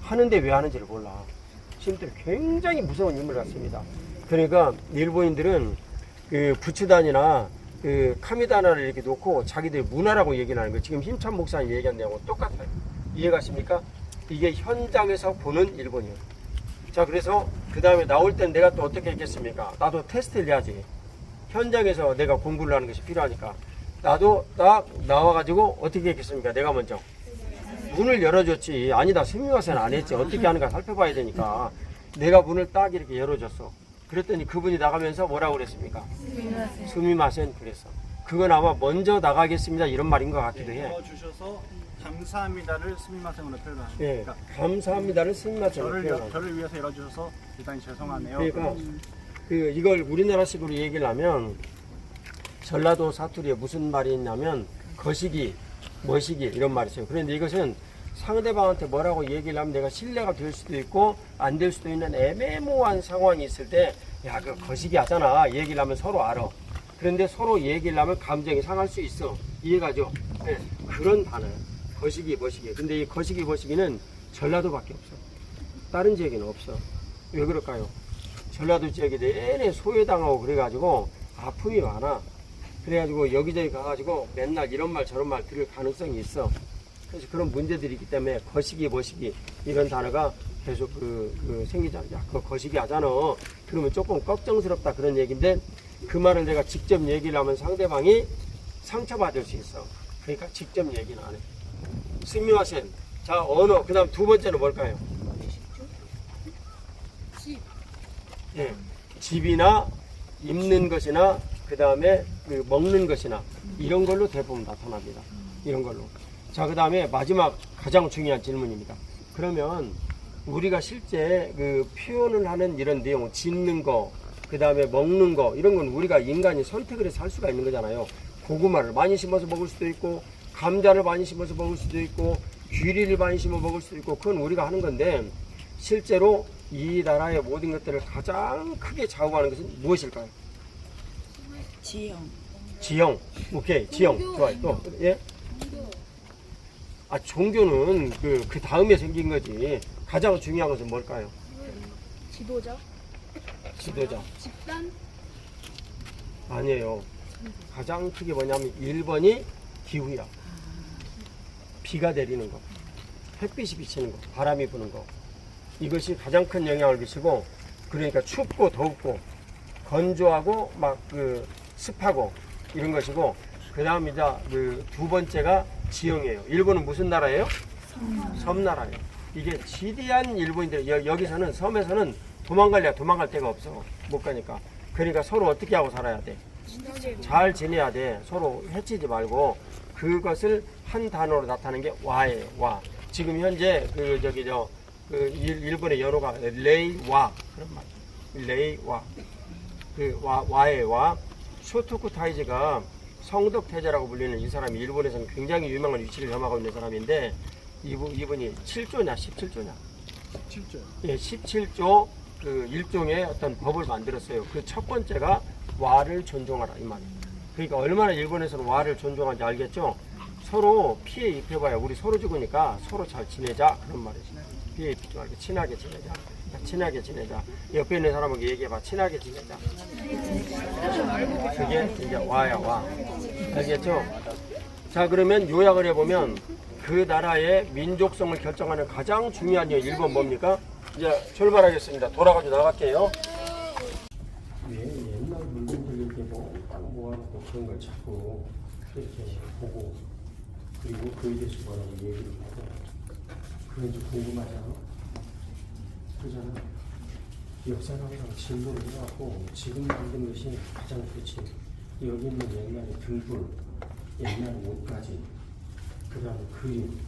하는데 왜 하는지를 몰라. 신도 굉장히 무서운 인물 같습니다. 그러니까 일본인들은 그 부츠단이나 그 카미다나를 이렇게 놓고 자기들 문화라고 얘기를 하는 거. 지금 힘찬 목사님 얘기한 내용은 똑같아요. 이해가십니까? 이게 현장에서 보는 일본이에요. 자, 그래서 그 다음에 나올 땐 내가 또 어떻게 했겠습니까? 나도 테스트를 해야지. 현장에서 내가 공부를 하는 것이 필요하니까. 나도 딱 나와가지고 어떻게 했겠습니까? 내가 먼저 문을 열어줬지. 아니다, 스미마센 안 했지. 어떻게 하는가 살펴봐야 되니까. 내가 문을 딱 이렇게 열어줬어. 그랬더니 그분이 나가면서 뭐라고 그랬습니까? 스미마센 그랬어. 그건 아마 먼저 나가겠습니다 이런 말인 것 같기도 해. 열어주셔서 감사합니다를 스미마셍으로 표현하는 예, 거니까 감사합니다를 스미마센으로 표현하는. 저를 위해서 열어주셔서 대단히 죄송하네요. 그러니까 그 이걸 우리나라식으로 얘기를 하면 전라도 사투리에 무슨 말이 있냐면 거시기, 머시기 이런 말이 있어요. 그런데 이것은 상대방한테 뭐라고 얘기를 하면 내가 신뢰가 될 수도 있고 안 될 수도 있는 애매모호한 상황이 있을 때 야, 그 거시기 하잖아 얘기를 하면 서로 알아. 그런데 서로 얘기를 하면 감정이 상할 수 있어. 이해가죠? 네, 그런 단어예요. 거시기, 머시기. 근데 이 거시기, 머시기는 전라도밖에 없어. 다른 지역에는 없어. 왜 그럴까요? 전라도 지역에 내내 소외당하고 그래가지고 아픔이 많아. 그래가지고 여기저기 가가지고 맨날 이런 말 저런 말 들을 가능성이 있어. 그래서 그런 문제들이 있기 때문에 거시기, 머시기 이런 단어가 계속 생기잖아. 야, 그거 거시기 하잖아. 그러면 조금 걱정스럽다 그런 얘기인데 그 말을 내가 직접 얘기를 하면 상대방이 상처받을 수 있어. 그러니까 직접 얘기는 안 해. 스미마센. 자, 언어. 그 다음 두 번째는 뭘까요? 예, 집이나 입는 것이나 그 다음에 그 먹는 것이나 이런 걸로 대부분 나타납니다. 이런 걸로. 자, 그 다음에 마지막 가장 중요한 질문입니다. 그러면 우리가 실제 그 표현을 하는 이런 내용, 짓는 거, 그 다음에 먹는 거 이런 건 우리가 인간이 선택을 해서 할 수가 있는 거잖아요. 고구마를 많이 심어서 먹을 수도 있고 감자를 많이 심어서 먹을 수도 있고 귀리를 많이 심어 먹을 수도 있고 그건 우리가 하는 건데 실제로 이 나라의 모든 것들을 가장 크게 좌우하는 것은 무엇일까요? 지형. 오케이. 지형. 좋아요. 또. 예? 아, 종교는 그 다음에 생긴 거지. 가장 중요한 것은 뭘까요? 지도자. 집단. 아니에요. 가장 크게 뭐냐면 1번이 기후야. 비가 내리는 거. 햇빛이 비치는 거. 바람이 부는 거. 이것이 가장 큰 영향을 미치고 그러니까 춥고 덥고 건조하고 막 습하고 이런 것이고 그 다음 이제 그 두 번째가 지형이에요. 일본은 무슨 나라예요? 섬나라예요. 이게 지대한 일본인들 여기서는 섬에서는 도망갈 데가 없어. 못 가니까. 그러니까 서로 어떻게 하고 살아야 돼? 잘 지내야 돼. 서로 해치지 말고 그것을 한 단어로 나타내는 게 와예요. 와. 지금 현재 일본의 연호가 레이와 그런 말. 레이와. 와의 와. 쇼토쿠 타이지가 성덕태자라고 불리는 이 사람이 일본에서는 굉장히 유명한 위치를 점하고 있는 사람인데 이분이 7조냐 17조냐 17조. 예, 17조 그 일종의 어떤 법을 만들었어요. 그 첫 번째가 와를 존중하라 이 말이에요. 그러니까 얼마나 일본에서는 와를 존중하는지 알겠죠? 서로 피해 입혀봐요. 우리 서로 죽으니까 서로 잘 지내자 그런 말이죠. 피해 입히지 말고 친하게 지내자. 친하게 지내자. 옆에 있는 사람에게 얘기해봐. 친하게 지내자. 그게 이제 와야 와. 알겠죠? 자, 그러면 요약을 해보면 그 나라의 민족성을 결정하는 가장 중요한 1번 뭡니까? 이제 출발하겠습니다. 돌아가지고 나갈게요. 왜 옛날 물건들 이렇게 딱 모아놓고 그런 걸 자꾸 이렇게 보고 그리고 그에 대해서 뭐라고 얘기를 하고 그건 좀 궁금하잖아. 그러잖아. 역사는 항상 진보를 해갖고 지금 만든 것이 가장 좋지. 여기 있는 옛날의 등불, 옛날 옷까지, 그 다음에 그림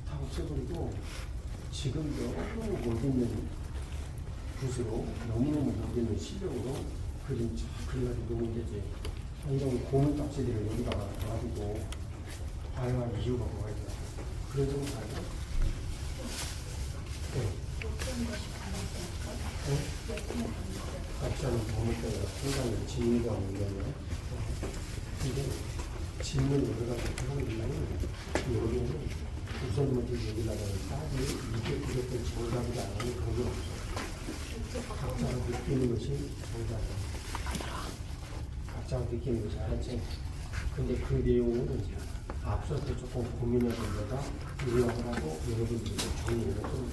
다 없애버리고 지금 너무 못 있는 붓으로 너무너무 못 있는 시력으로 그림 그려가지고 놓으면 되지. 굉장히 고물딱지들을 여기다가 놔두고 봐야 할 이유가 뭐가 있나. 그런 점을 알죠? 네. 각자는 보물 때문에 상당히 진리가 있는데 이 질문 여러 가지 해보려면 여기는 우선 먼저 얘기를 하자면 딱 이게 무조건 정답이다 하는 그런 건 없어. 각자가 느끼는 것이 정답이야. 각자가 느끼는 것이 알았지? 근데 그 내용은 앞서서 조금 고민하던 거다 요약을 하고 여러분들이 정리를 좀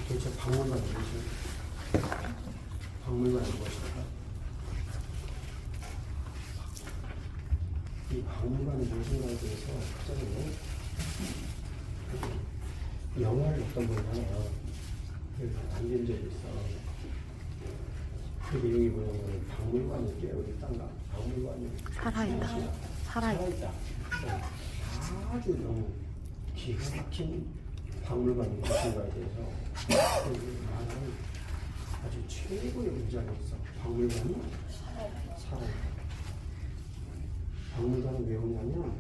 도대체 박물관이 무엇일까? 박물관이 무엇일까? 이 박물관이 무엇인가에 대해서 가장 영화를 어떤 분 하나요? 만든 적이 있어. 그 내용이 뭐냐면 박물관이 깨어있 딴가 박물관이 살아있다. 살아있다. 아주 너무 기가 막힌 박물관이 무엇인가에 대해서 말하는 아주 최고의 문장이 있어. 박물관이 살아있다. 박물관은 왜 오냐면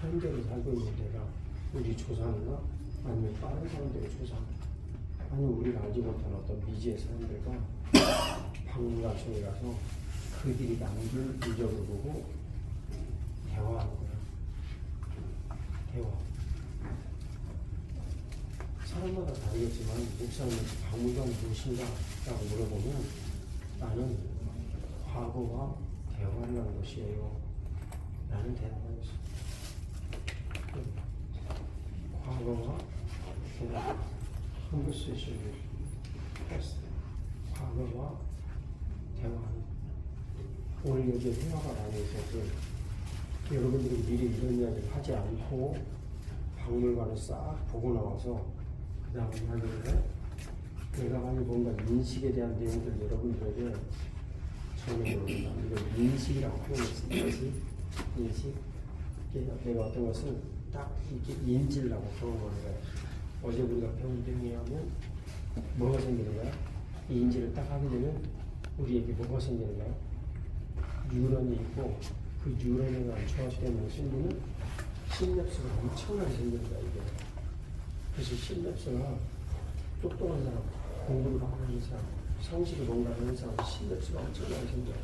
현재로 살고 있는 데가 우리 조상이나 아니면 다른 사람들의 조상 아니면 우리가 알지 못한 어떤 미지의 사람들과 박물관 속에 가서 그들이 남길 이적을 보고 대화하는 거야. 대화. 사람마다 다르겠지만 목사님 박물관 무엇인가? 라고 물어보면 나는 과거와 대화를 하는 것이에요. 라는 대답을 했어. 과거와 대화. 컨버세이션을 했어. 과거와 대화하는. 오늘 여기에 대화가 많이 있어서 여러분들이 미리 이런 이야기를 하지 않고 박물관을 싹 보고 나와서 그 다음에 하는데 내가 만약 뭔가 인식에 대한 내용들 여러분들에게 전해드립니다. 이걸 인식이라고 표현했습니다. 인식. 내가 어떤 것을 딱 이렇게 인지라고 경험하는 거예요. 어제 우리가 배운 내용에 하면 뭐가 생기는 거야? 이 인지를 딱 하게 되면 우리에게 뭐가 생기는 거야? 뉴런이 있고 그 뉴런에 대한 조합 때문에 생기는 신냅스가 엄청나게 생기는 거야 이게. 그래서 신냅스가 똑똑한 사람, 공부를 하는 사람, 상식을 공부하는 사람 신냅스가 엄청나게 생겨요.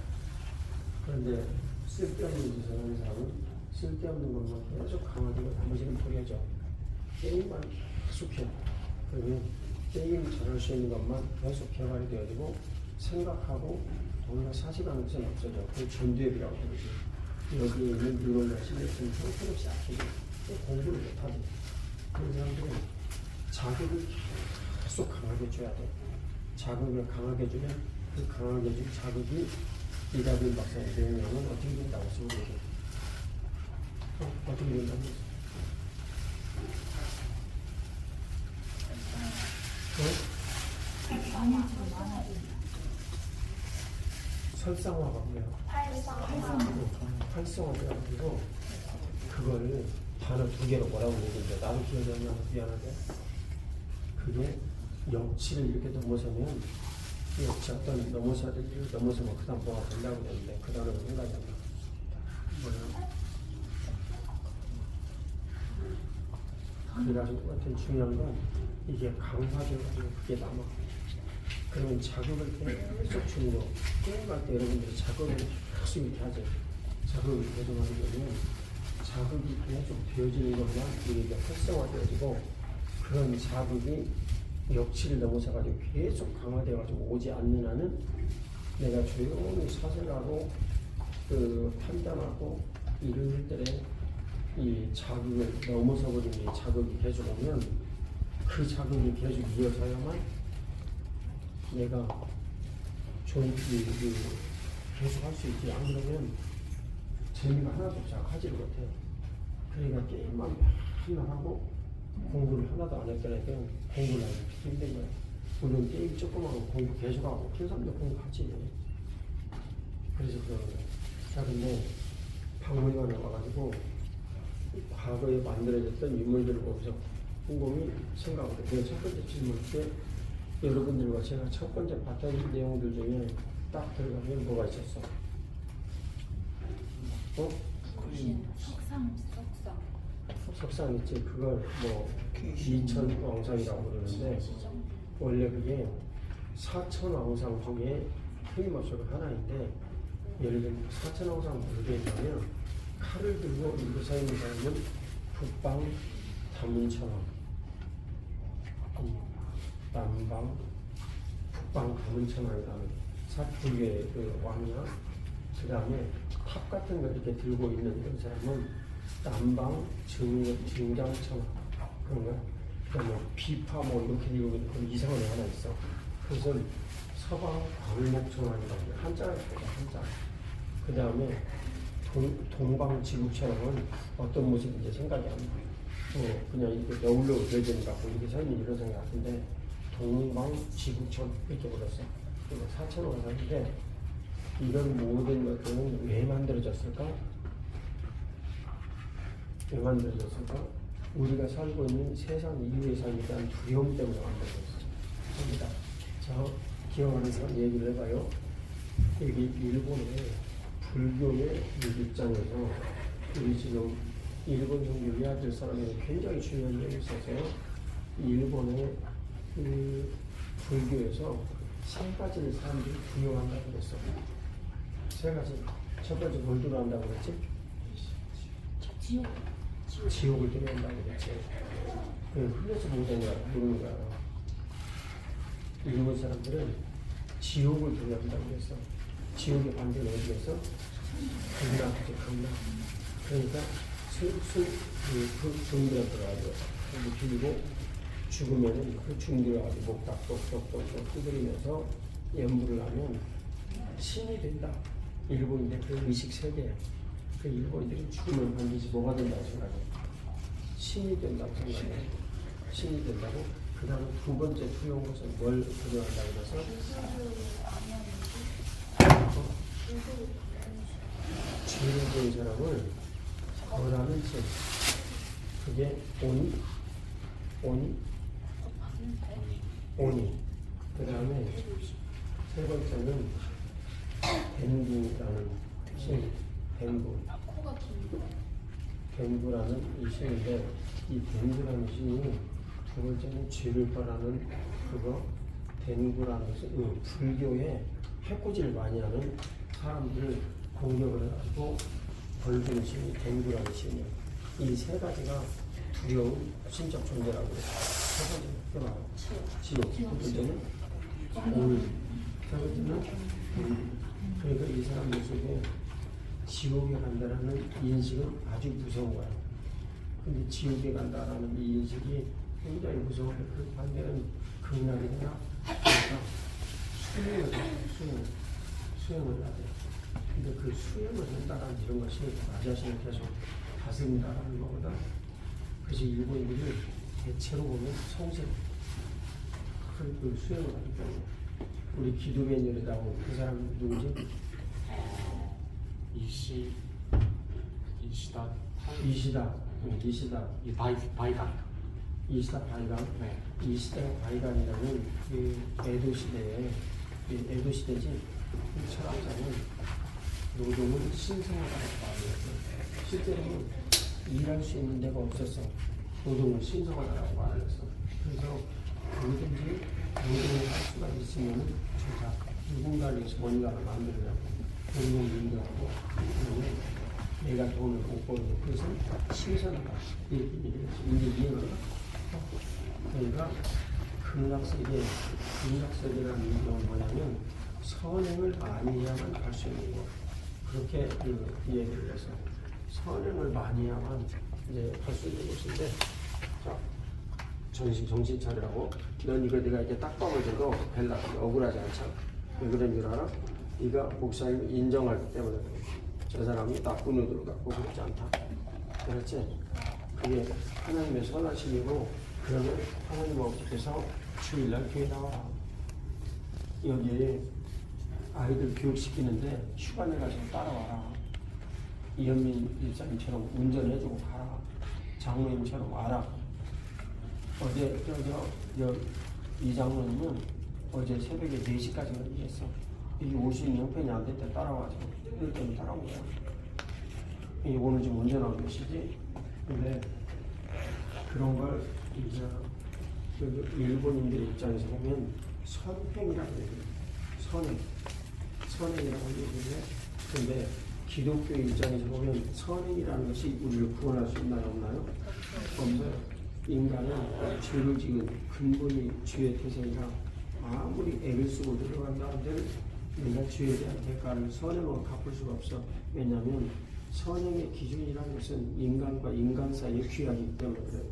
그런데 쓸데없는 짓을 하는 사람은 쓸데없는 것만 계속 강화되고 나머지는 버려져. 게임만 계속 해. 그러면 게임 잘할 수 있는 것만 계속 개발이 되어지고 생각하고 뭔가 사실하는 것은 없어져. 그걸 전두엽이라고 그러지. 여기에 있는 뉴런과 신뢰성이 형편없이 약해져. 공부를 못하지. 그런 사람들은 자극을 계속 강하게 줘야 돼. 자극을 강하게 주면 그 강하게 준 자극이 이다빈 박사의 내용은 어떻게 된다고 쓰고 계세요? 어떻게 된다고 했어? 설상화가 뭐야? 활성화돼가지고 그걸 단어 2개로 뭐라고 얘기했는데 나도 기억이 안 나서 미안하대. 그게 영치를 이렇게 넘어서면 역시 어떤 넘어서야 될 일을 넘어서면 그 다음 뭐가 된다고 그랬는데 그 단어가 생각이 안 나. 뭐야? 그래가지고 하여튼 중요한 건 이게 강화되어가지고 그게 남아. 그러면 자극을 계속 주는 거. 게임할 때 여러분들이 자극을 계속 이렇게 하죠. 자극을 계속 하는 거면 자극이 계속 되어지는 것만 이게 활성화되어지고 그런 자극이 역치를 넘어서가지고 계속 강화되어가지고 오지 않는 한은 내가 조용히 사색하고 판단하고 이럴 때 이 자극을 넘어서버리는 이 자극이 계속 오면 그 자극이 계속 이어져야만 내가 좋은 계속 할 수 있지. 안 그러면 재미가 하나도 없이 하지를 못해. 그러니까 게임만 맨날 하고 공부를 하나도 안 했더니 공부를 하기 힘든 거야. 물론 게임 조금 하고 공부 계속하고 kin3도 공부하지. 그래서 그러는 거야. 자, 근데 박물관에 와가지고 과거에 만들어졌던 유물들을 보면서 곰곰이 생각을 해. 제가 첫 번째 질문 때 여러분들과 제가 첫 번째 봤던 내용들 중에 딱 들어가면 뭐가 있었어? 석상 있지. 그걸 뭐 이천왕상이라고 그러는데 원래 그게 사천왕상 중에 틀림없이 하나인데 예를 들면 사천왕상은 어디에 있냐면 칼을 들고 이렇게 서 있는 사람은 북방 다문천왕, 남방 북방 다문천왕이라는 사불교의 그 왕이야. 그 다음에 탑 같은 거 이렇게 들고 있는 그런 사람은 남방 증장천왕 그런 거야. 그다음에 비파 뭐 이렇게 들고 있는 그런 이상한 애 하나 있어. 그것은 서방 광목천왕이라고 해. 한자가 있거든, 한자. 그 다음에 동방지국천왕은 어떤 모습인지 생각이 안 나. 그냥 이렇게 여울로 그려지는 것 같고 이렇게 서 있는 이런 생각 같은데 동방지국천 이렇게 불렀어. 그리고 사천왕 사는데 이런 모든 것들은 왜 만들어졌을까? 왜 만들어졌을까? 우리가 살고 있는 세상 이후의 삶에 대한 두려움 때문에 만들어졌습니다. 자, 기억하는 사람 얘기를 해봐요. 여기 일본의 불교의 입장에서 우리 지금 일본 종교 이해할 사람에게 굉장히 중요한 점이 있어서 일본의 그 불교에서 세 가지를 사람들이 부여한다고 그랬어. 세 가지. 첫 번째 뭘 두려워한다고 그랬지? 지옥을 두려워한다고 그랬지. 흘려서 모르는 거야. 일본 사람들은 지옥을 두려워한다고 그랬어. 지옥의 반대는 어디에서? 강남. 그러니까 중들어 들어가지고 그리고 죽으면은 그 중들어가지고 목 딱똑똑똑똑 두드리면서 연부를 하면 신이 된다. 일본인데 그 의식 세계야. 그 일본인들이 죽으면 반드시 뭐가 된다고 생각해? 신이 된다고 생각해. 신이 된다고. 그 다음에 두 번째 두려운 것은 뭘 두려워한다고 해서 죄를 지은 사람을 벌하는 신. 그게 오니. 그 다음에 세 번째는 덴부라는 신. 덴부라는 이 신인데 이 덴부라는 신이 두 번째는 죄를 벌하는 그거 덴부라는 신. 불교에 해코지를 많이 하는 사람들을 공격을 해가지고 벌주는 신이 덴부라는 신이야. 이 세 가지가 두려운 신적 존재라고 그래. 세 번째는 해봐. 지옥. 두 번째는 오니. 세 번째는 그러니까 이 사람들 속에 지옥에 간다라는 인식은 아주 무서운 거야. 근데 지옥에 간다라는 이 인식이 굉장히 무서운데 그 반대는 극락이 되나? 그러니까 수행을 해야 돼. 근데 그 수행을 한다라는 이런 것이 나 자신을 계속 다스린다라는 거보다 그것이 일본인들이 대체로 보면 성실 그 수행을 하기 때문에 우리 기도변열에 나온 그 사람 누구지? 이시다 바이간. 이시다 바이간이라는 그 에도 시대지 이 철학자는 노동을 신성하다고 말했어. 실제로는 일할 수 있는 데가 없었어. 노동을 신성하다고 말을 했어. 그래서 뭐든지 노동을 할 수가 있으면 좋다. 누군가를 위해서 뭔가를 만들으려고 노동을 인도하고 내가 돈을 못 벌고 그것은 신선하다. 이렇게 이해가 그러니까 극락세계라는 의미가 뭐냐면 선행을 많이 해야만 갈 수 있는 거. 그렇게 이해를 해서 선행을 많이 해야만 이제 할 수 있는 것인데, 자, 정신 차리라고. 넌 이거 내가 이렇게 딱 떨어져도 별로 억울하지 않죠? 왜 그런 줄 알아? 네가 목사님 인정하기 때문에 그래. 저 사람이 나쁜 의도를 갖고 그렇지 않다. 그렇지? 그게 하나님의 선하심이고, 그러면 하나님 앞에서 주일날 교회 나와라. 여기 아이들 교육시키는데 휴가 내가지고 따라와라. 이현민 일사님처럼 운전해주고 가라. 장로님처럼 와라. 어제 이 장로님은 어제 새벽에 4시까지 일했어. 이게 50명편이 안 될 때 따라와서 이럴 때는 따라온 거야. 이게 오늘 지금 운전하고 계시지? 근데 그런 걸 이제 일본인들 입장에서 보면 선행이라고 얘기해요. 선행이라고 얘기를 해. 근데 기독교 입장에서 보면 선행이라는 것이 우리를 구원할 수 있나요, 없나요? 없어요. 인간은 죄를 지은 근본이 죄의 태생이라 아무리 애를 쓰고 들어간다 한들 내가 죄에 대한 대가를 선행으로 갚을 수가 없어. 왜냐하면 선행의 기준이라는 것은 인간과 인간 사이의 귀하기 때문에 그래요.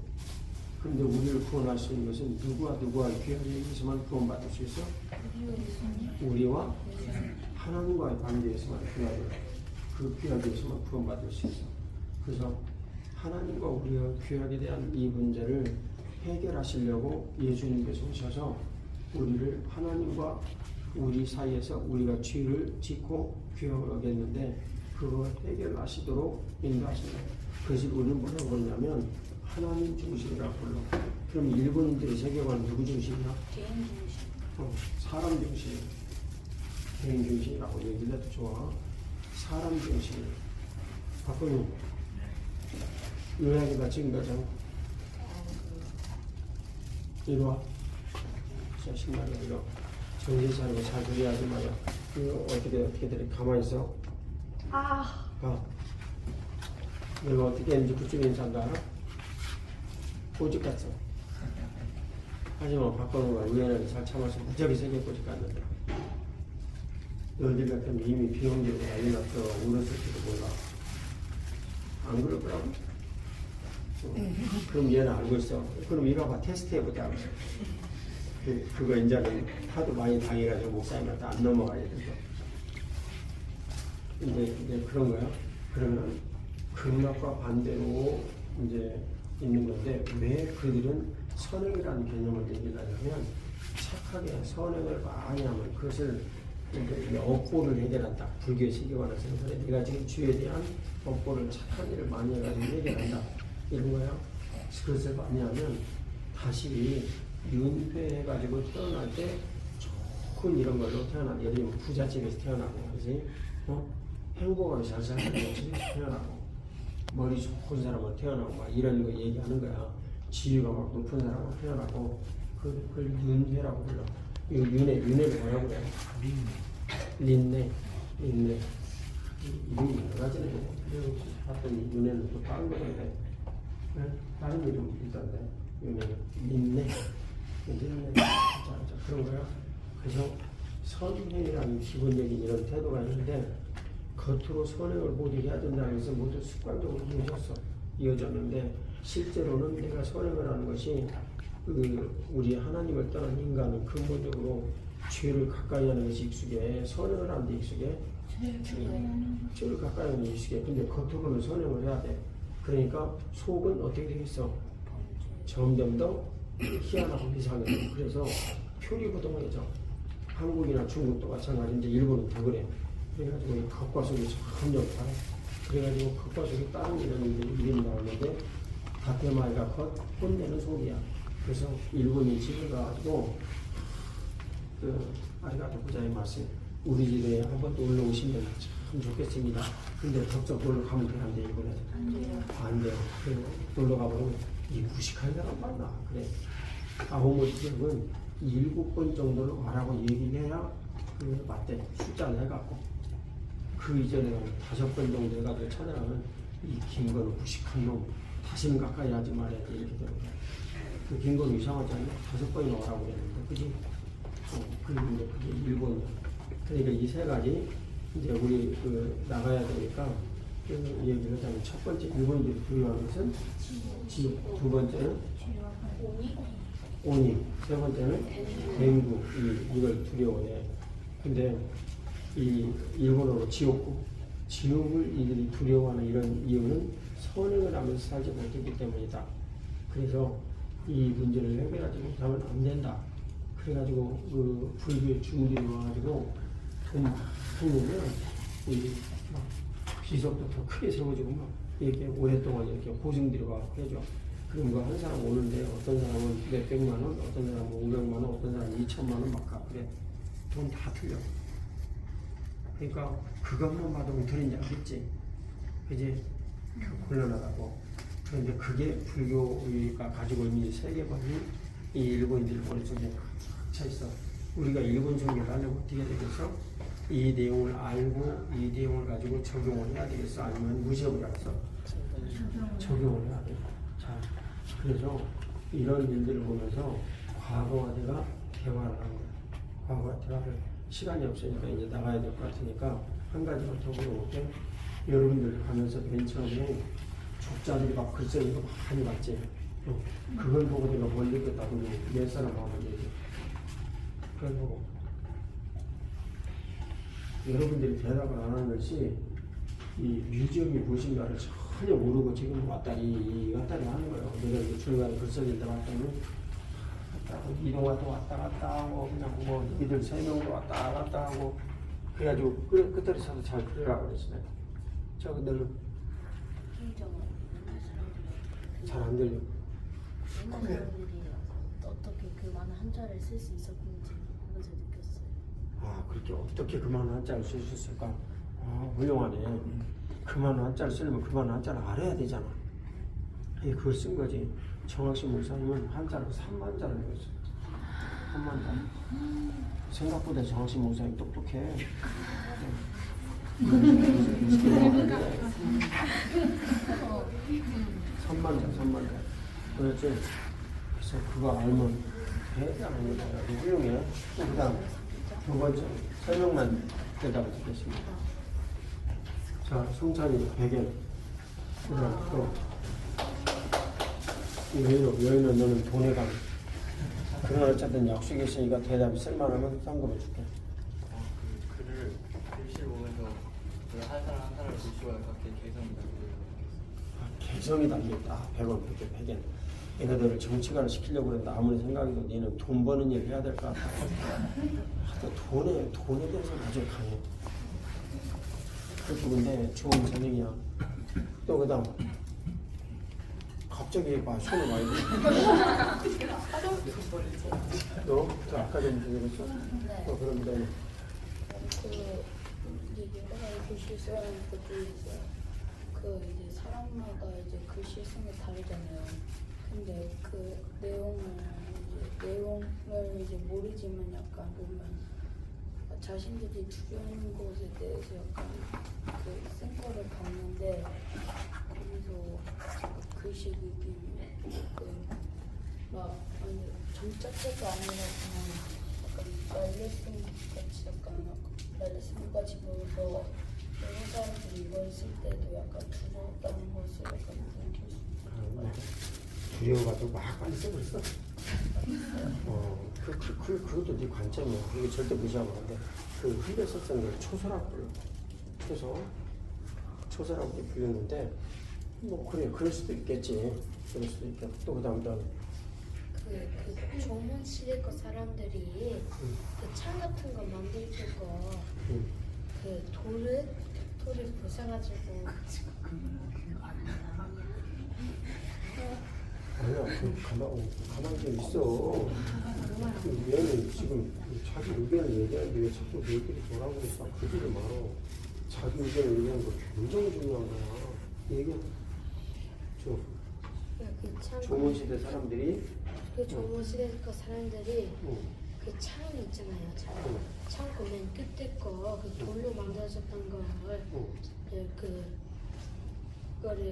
그런데 우리를 구원할 수 있는 것은 누구와의 귀하기에서만 구원받을 수 있어? 우리와 하나님과의 관계에서만 귀하게, 그 귀하기에서만 구원받을 수 있어. 그래서 하나님과 우리의 귀하게 대한 이 문제를 해결하시려고 예수님께서 오셔서 우리를 하나님과 우리 사이에서 우리가 죄를 짓고 귀함을 얻겠는데 그걸 해결하시도록 인도하신다. 그래서 우리는 뭐라고 그러냐면 하나님 중심이라고 불러. 그럼 일본인들의 세계관은 누구 중심이야? 개인 중심. 사람 중심. 개인 중심이라고 얘기를 해도 좋아. 사람 중심. 박근우 요양이가 지금 가장 이리 와. 자, 신나게 이거 정신 차리고 잘 들려야지 말이야. 이거 어떻게 들이 가만히 있어. 아, 가. 내가 어떻게 했는지 그쪽에 인사한다 알아? 꼬집 갔어. 하지만 바꾸는 거야. 우연하게 잘 참아서 무지하게 세게 꼬집 갔는데. 너희들 같으면 이미 비용기로 난리 났어. 울었을지도 몰라. 안 그럴 거라고? 그럼 얘는 알고 있어. 그럼 이거 봐. 테스트 해보자. 그거 이제는 하도 많이 당해가지고 목사님한테 안 넘어가야 돼서. 이제 그런 거야. 그러면 극락과 반대로 이제 있는 건데 왜 그들은 선행이라는 개념을 얘기를 하냐면 착하게 선행을 많이 하면 그것을 이제 업보를 해결한다. 불교의 세계관에서는 그래. 내가 지금 주에 대한 업보를 착한 일을 많이 해가지고 해결한다. 이런 거야. 그것을 많이 하면 다시 윤회해가지고 태어날 때 좋은 이런 걸로 태어나. 예를 들면 부잣집에서 태어나고, 그지? 행복하게 잘 사는 것이 태어나고, 머리 좋은 사람은 태어나고, 막 이런 거 얘기하는 거야. 지위가 막 높은 사람은 태어나고, 그걸 윤회라고 불러. 이 윤회를 뭐라고 그래? 린네. 이름이 여러 가지네. 그래서 봤더니 윤회는 또 다른 거던데. 다른 이름 있던데. 윤회는 린네. 자, 그런 거야. 그래서 선행이라는 기본적인 이런 태도가 있는데 겉으로 선행을 모두 해야 된다는 것은 모두 습관적으로 이어졌는데 실제로는 내가 선행을 하는 것이 우리 하나님을 떠난 인간은 근본적으로 죄를 가까이 하는 것이 익숙해. 선행을 하는 데 익숙해. 죄를 가까이 하는 데 익숙해. 근데 겉으로는 선행을 해야 돼. 그러니까 속은 어떻게 되겠어? 점점 더 희한하고 이상해요. 그래서 표리부동해져. 한국이나 중국도 마찬가지인데 일본은 더 그래. 그래가지고 이 겉과 속이 점점 다르. 그래가지고 겉과 속이 다른 이런 이름이 나오는데 다테마이가 겉, 혼내는 속이야. 그래서 일본인 집에 가가지고 아리가토 고자의 말씀 우리 집에 한번 놀러 오시면 참 좋겠습니다. 근데 덕적 놀러 가면 되는데 일본에 안 돼요. 그리고 놀러 가보면 이 무식한 사람 만나. 그래. 아오모리 지역은 7번 정도는 와라고 얘기를 해야 맞대. 숫자를 해갖고 그 이전에는 5번 정도 해가지고 찾아가면 이 김건우 무식한 놈 다시는 가까이 하지 말아야지 이렇게 되는 거야. 그 김건우 이상하지 않냐? 5번이나 와라고 그랬는데 그지? 그리고 이제 그게 일본이야. 그러니까 이 세 가지 이제 우리 나가야 되니까 얘기를 하자면 첫 번째 일본인들이 두려워하는 것은 지옥, 두 번째는 오니, 세 번째는 댕구, 이걸 두려워해. 근데 이 일본어로 지옥을 이들이 두려워하는 이런 이유는 선행을 하면서 살지 못했기 때문이다. 그래서 이 문제를 해결하지 못하면 안 된다. 그래가지고 그 불교의 중들이 와가지고 돈 많이 내면 이 비석도 더 크게 세워지고 막 이렇게 오랫동안 이렇게 고승들이 와서 해줘. 그런 거 한 사람 오는데 어떤 사람은 몇백만 원, 어떤 사람은 500만 원, 어떤 사람은 2천만 원 막 가. 그래. 돈 다 틀려. 그러니까 그것만 받으면 드린 줄 알겠지. 그지? 곤란하다고. 그런데 그게 불교가 가지고 있는 세계관이 이 일본인들 머릿속에 차 있어. 우리가 일본 종교를 하려면 어떻게 해야 되겠어? 이 내용을 알고 이 내용을 가지고 적용을 해야 되겠어? 아니면 무시해버려서 적용을 해야 돼. 자, 그래서 이런 일들을 보면서 과거와 내가 대화를 하는 거야. 과거와 대화를 시간이 없으니까 이제 나가야 될 것 같으니까 한 가지만 더 물어볼게. 여러분들 가면서 맨 처음에 족자들이 막 글쓰는 거 많이 봤지? 그걸 보고 내가 뭘 느꼈다고 몇 사람 하면 얘기해. 그걸 보고 여러분들이 대답을 안 하는 것이 이 뮤지엄이 무엇인가를 전혀 모르고 지금 왔다리 하는 거예요. 내가 이제 중간에 글 써진다 왔더니 이동화도 왔다 갔다 하고 그냥 뭐 이들 3명도 왔다 갔다 하고 그래가지고 끝들이 서서 잘 그러라고 그랬어요. 저기들은 잘 안 들려. 옛날 사람들이 어떻게 그 많은 한자를 쓸 수 있었는지 보면서 느꼈어요. 아, 그렇게 어떻게 그 많은 한자를 쓸 수 있을까? 아, 훌륭하네. 그 많은 한자를 쓰려면 그 많은 한자를 알아야 되잖아. 그걸 쓴 거지. 정학신 목사님은 한자를 3만 자를 외웠어요. 3만 자. 생각보다 정학신 목사님 똑똑해. 3만 자. 그렇지. 그래서 그거 알면 대단한 거야. 훌륭해. 그 다음 두 번째 설명만 대답을 드리겠습니다. 자, 송찬이 백엔. 그 다음 또 여인은 너는 돈에 감. 그러나 어쨌든 약속이 있으니까 대답이 쓸만하면 상금을 줄게. 그 글을 글씨를 보면서 한 사람 한 사람의 글씨와 각기 개성이 달려 개성이 달려있다. 100원, 그렇게 100엔. 얘네들을 정치가를 시키려고 그랬는데 아무리 생각해도 얘는 돈 버는 일 해야 될 것 같아. 하여튼 돈에 대해서 아주 강해. 그것도 근데 좋은 재능이야. 또 그 다음 갑자기 막 손을 많이 너? 저 아까 전에 그랬어? 네. 그럼 너는? 이제 여러 가지 글씨 써야 하는 것들이 있어요. 그 이제 사람마다 이제 글씨 쓰는 게 다르잖아요. 근데 그 내용을 이제 모르지만 약간 보면 자신들이 두려운 것에 대해서 약간 그쓴 거를 봤는데 거기서 글씨 느낌이 막 정착해가 아니라 그냥 약간 말레슨 같이 보여서 여러 사람들이 이걸 쓸 때도 약간 두려웠다는 것을 약간 느낄 수 있어요. 두려워가지고 막 빨리 써버렸어. 그것도 네 관점이야. 이게 절대 무시하면 안 돼. 그 흘려서 쓴 걸 초서라고 불러. 초서라고 불렸는데, 뭐, 그래, 그럴 수도 있겠지. 그럴 수도 있겠고. 또 그 다음 그 조문 시대 거 사람들이 그 창 같은 거 만들 때거 그 돌을 부숴가지고 아니야, 가만히 좀 있어. 얘는 지금 자기 의견을 얘기하는데 왜 자꾸 너희들이 뭐라고 그랬어? 그들을 말어. 자기 의견을 얘기하는 거 굉장히 중요한 거야. 얘기해. 조문시대 사람들이 그 조문시대 거 사람들이 그 창 있잖아요. 창 맨 끝에 거 그 돌로 만들어졌던 거를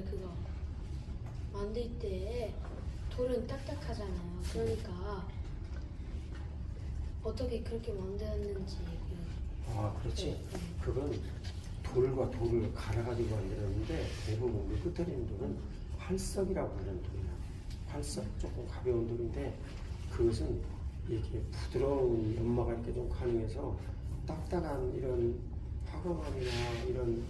그거 만들 때 돌은 딱딱하잖아요. 그러니까 어떻게 그렇게 만들었는지. 그렇지. 그건 돌과 돌을 갈아가지고 만들었는데 대부분 그 끝에 있는 돌은 활석이라고 하는 돌이야. 활석, 조금 가벼운 돌인데 그것은 이렇게 부드러운 연마가 이렇게 좀 가능해서 딱딱한 이런 화강암이나 이런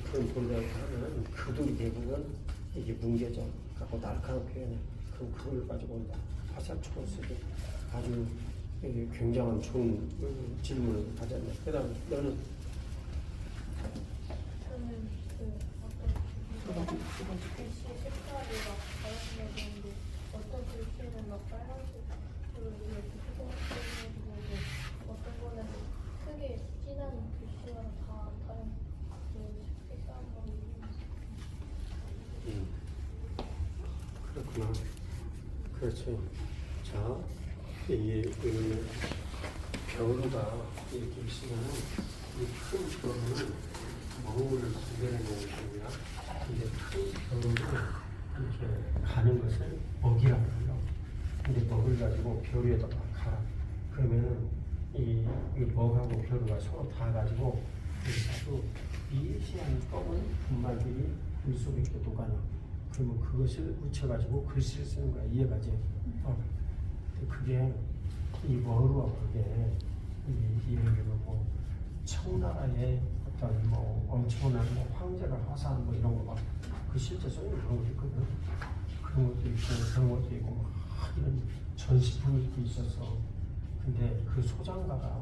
그런 돌이라고 하면 그 돌이 대부분 이게 뭉개져 갖고 날카로운 표현해. 그럼 그걸 가지고 온다. 화살촉을 쓰고 아주 굉장한 좋은 질문을 가졌네. 그 다음 너는? 저는 어떤 글씨 색깔이 막 다양하게 되는데 어떤 글씨는 막 빨간색으로 이렇게 해가지고 어떤 거는 크게 진한 글씨와 다 다른 색깔로 그렇구나. 그렇지. 자, 이 벼루가 이렇게 있으면 이큰 벼루는 먹물을 분별해 놓은 겁니다. 근데 큰 벼루는 이렇게 가는 것을 먹이라고 해요. 근데 먹을 가지고 벼루에다가 가라. 그러면은 이 먹하고 벼루가 서로 닿아가지고 아주 미세한 검은 분말들이 물 속에 이렇게 녹아나. 그러면 그것을 묻혀가지고 글씨를 쓰는 거야. 이해가지? 그게 이 머루와 그게 예를 들어 뭐 청나라의 어떤 뭐 엄청난 뭐 황제가 화사한 뭐 이런 거 막 그 실제 속에 그런 것도 있거든. 그런 것도 있고 그런 것도 있고 막 이런 전시품이 있었어. 근데 그 소장가가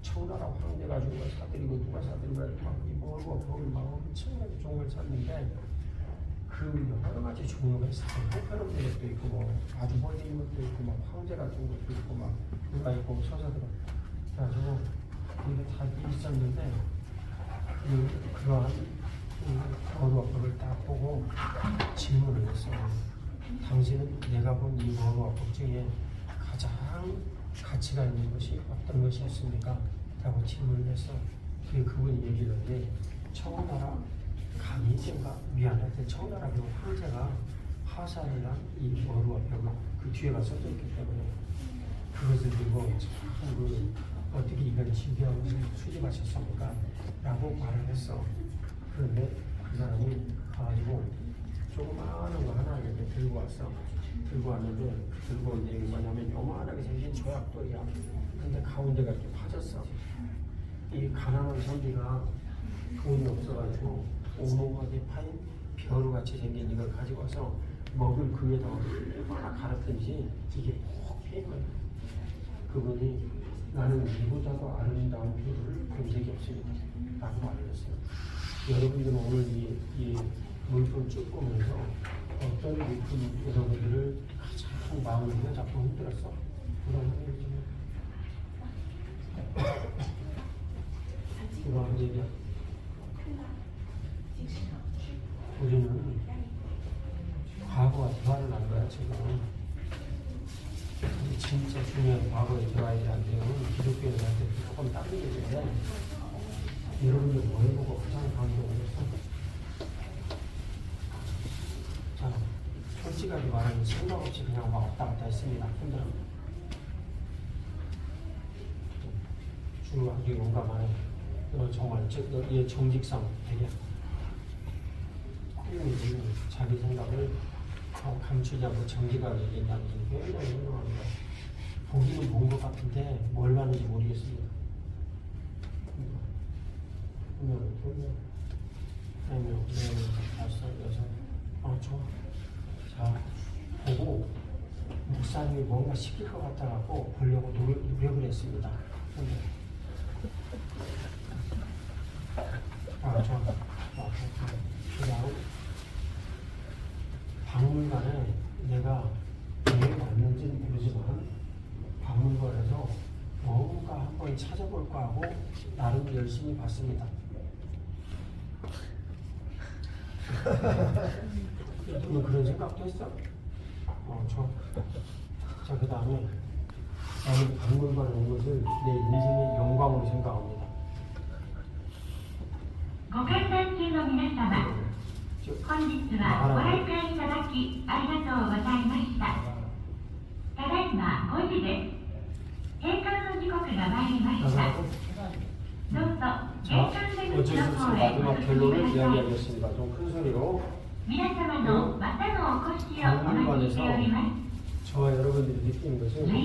청나라 황제가 준 걸 사들이고 누가 사들이고 막이 머루와 벼루 막 엄청나게 종을 샀는데 그 여러 가지 종류가 있어요. 형편없는 것도 있고 뭐 아주 멀리 있는 것도 있고 막 황제 같은 것도 있고 막 누가 있고 서사들어. 그래가지고 이게 다 있었는데 그러한 머루와 벼를 딱 보고 질문을 했어요. 당신은 내가 본 이 머루와 벼 중에 가장 가치가 있는 것이 어떤 것이 있습니까? 라고 질문을 했어. 그분이 얘기를 하는데 청나라 강희제가 미안한데 청나라 그 황제가 화살이랑 이 머루와 벼가 그 뒤에가 써져 있기 때문에 그것을 들고 참 어떻게 이걸 신비한 것을 수집하셨습니까? 라고 말을 했어. 그런데 그 사람이 가지고 조그마한 거 하나 이렇게 들고 왔어. 들고 왔는데 들고 온 게 뭐냐면 요만하게 생긴 조약돌이야. 근데 가운데가 이렇게 파졌어. 이 가난한 선비가 돈이 없어가지고 오목하게 파인 벼루같이 생긴 이걸 가지고 와서 먹을 그 위에다가 얼마나 갈았든지 이게 푹 패인 거야. 그분이 나는 이보다도 아름다운 벼루를 본 적이 없습니다 라고 말을 했어요. 여러분들은 오늘 이 물품 쭉 보면서 어떤 물품 여러분들을 가장 마음을 잡고 힘들었어? 그런 얘기야. 우리는 과거와 대화를 한 거야, 지금. 진짜 중요한 과거에 대화에 대한 내용은 기독교인한테 조금 다른 얘기인데, 여러분들 뭘 보고 가장 감동했어? 자, 솔직하게 말하면 생각 없이 그냥 막 왔다 갔다 했습니다. 혼자. 주로 아주 용감하네. 정말 얘 정직상 되게 자기 생각을 감추지 않고 정직하게 얘기한다는 게 굉장히 훌륭합니다. 보기는 본 것 같은데 뭘 봤는지 모르겠습니다. 좋아. 자, 보고 목사님이 뭔가 시킬 것 같아갖고 보려고 노력을 했습니다. 좋아. 그다음 박물관에 내가 왜 왔는지는 모르지만 박물관에서 뭔가 한번 찾아볼까 하고 나름 열심히 봤습니다. 너 그런 생각도 했어? 좋아. 자, 그 다음에 나는 박물관에 온 것을 내 인생의 영광으로 생각합니다. ご観覧中の皆様、本日はご来館いただきありがとうございました。ただいま5時です。閉館の時刻が参りました。どうぞ玄関出口の方へお進みください。 좀 큰 소리로 皆様のまたのお越しをお待ちしております。 저와 여러분들이 느끼는 것은 이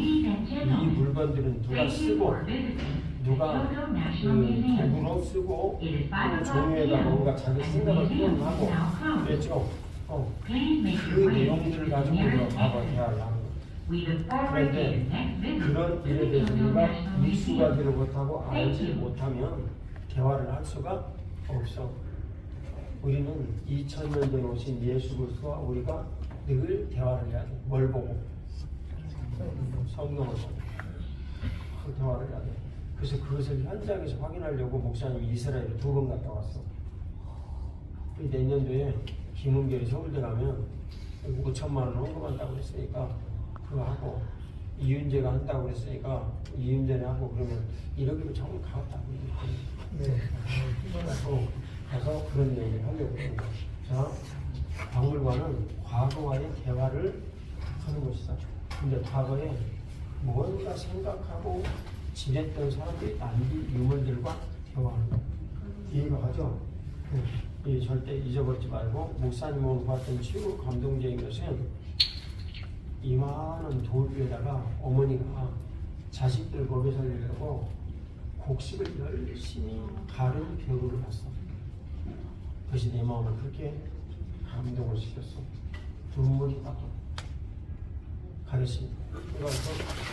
물건들은 누가 쓰고 누가 도구로 쓰고 종이에다 뭔가 자기 생각을 표현하고 그랬죠. 그 내용들을 가지고 우리가 과거 대화를 하는 거예요. 그런데 그런 일에 대해서 우리가 익숙하지를 못하고 알지 못하면 대화를 할 수가 없어. 우리는 2000년 전에 오신 예수 그리스도와 우리가 늘 대화를 해야 돼. 뭘 보고? 성경을 보고 그 대화를 해야 돼. 그래서 그것을 현장에서 확인하려고 목사님이 이스라엘에 2번 갔다 왔어. 내년도에 김은결이 서울대 가면 5천만 원 헌금한다고 그랬으니까 그거 하고 이윤재가 한다고 그랬으니까 이윤재는 하고 그러면 1억이면 정말 가겠다고 네. 그래서 가서 그런 얘기를 하려고 해요. 자, 박물관은 과거와의 대화를 하는 것이다. 근데 과거에 뭔가 생각하고 지냈던 사람들이 남기 유물들과 대화하는 거. 이해가 가죠? 이 절대 잊어버리지 말고 목사님을 봤던 최고 감동적인 것은 이 많은 돌 위에다가 어머니가 자식들 먹여 살리려고 곡식을 열심히 가른 벼루를 봤어. 그것이 내 마음을 그렇게 감동을 시켰어. 눈물이 나도 가르칩니다. 그래서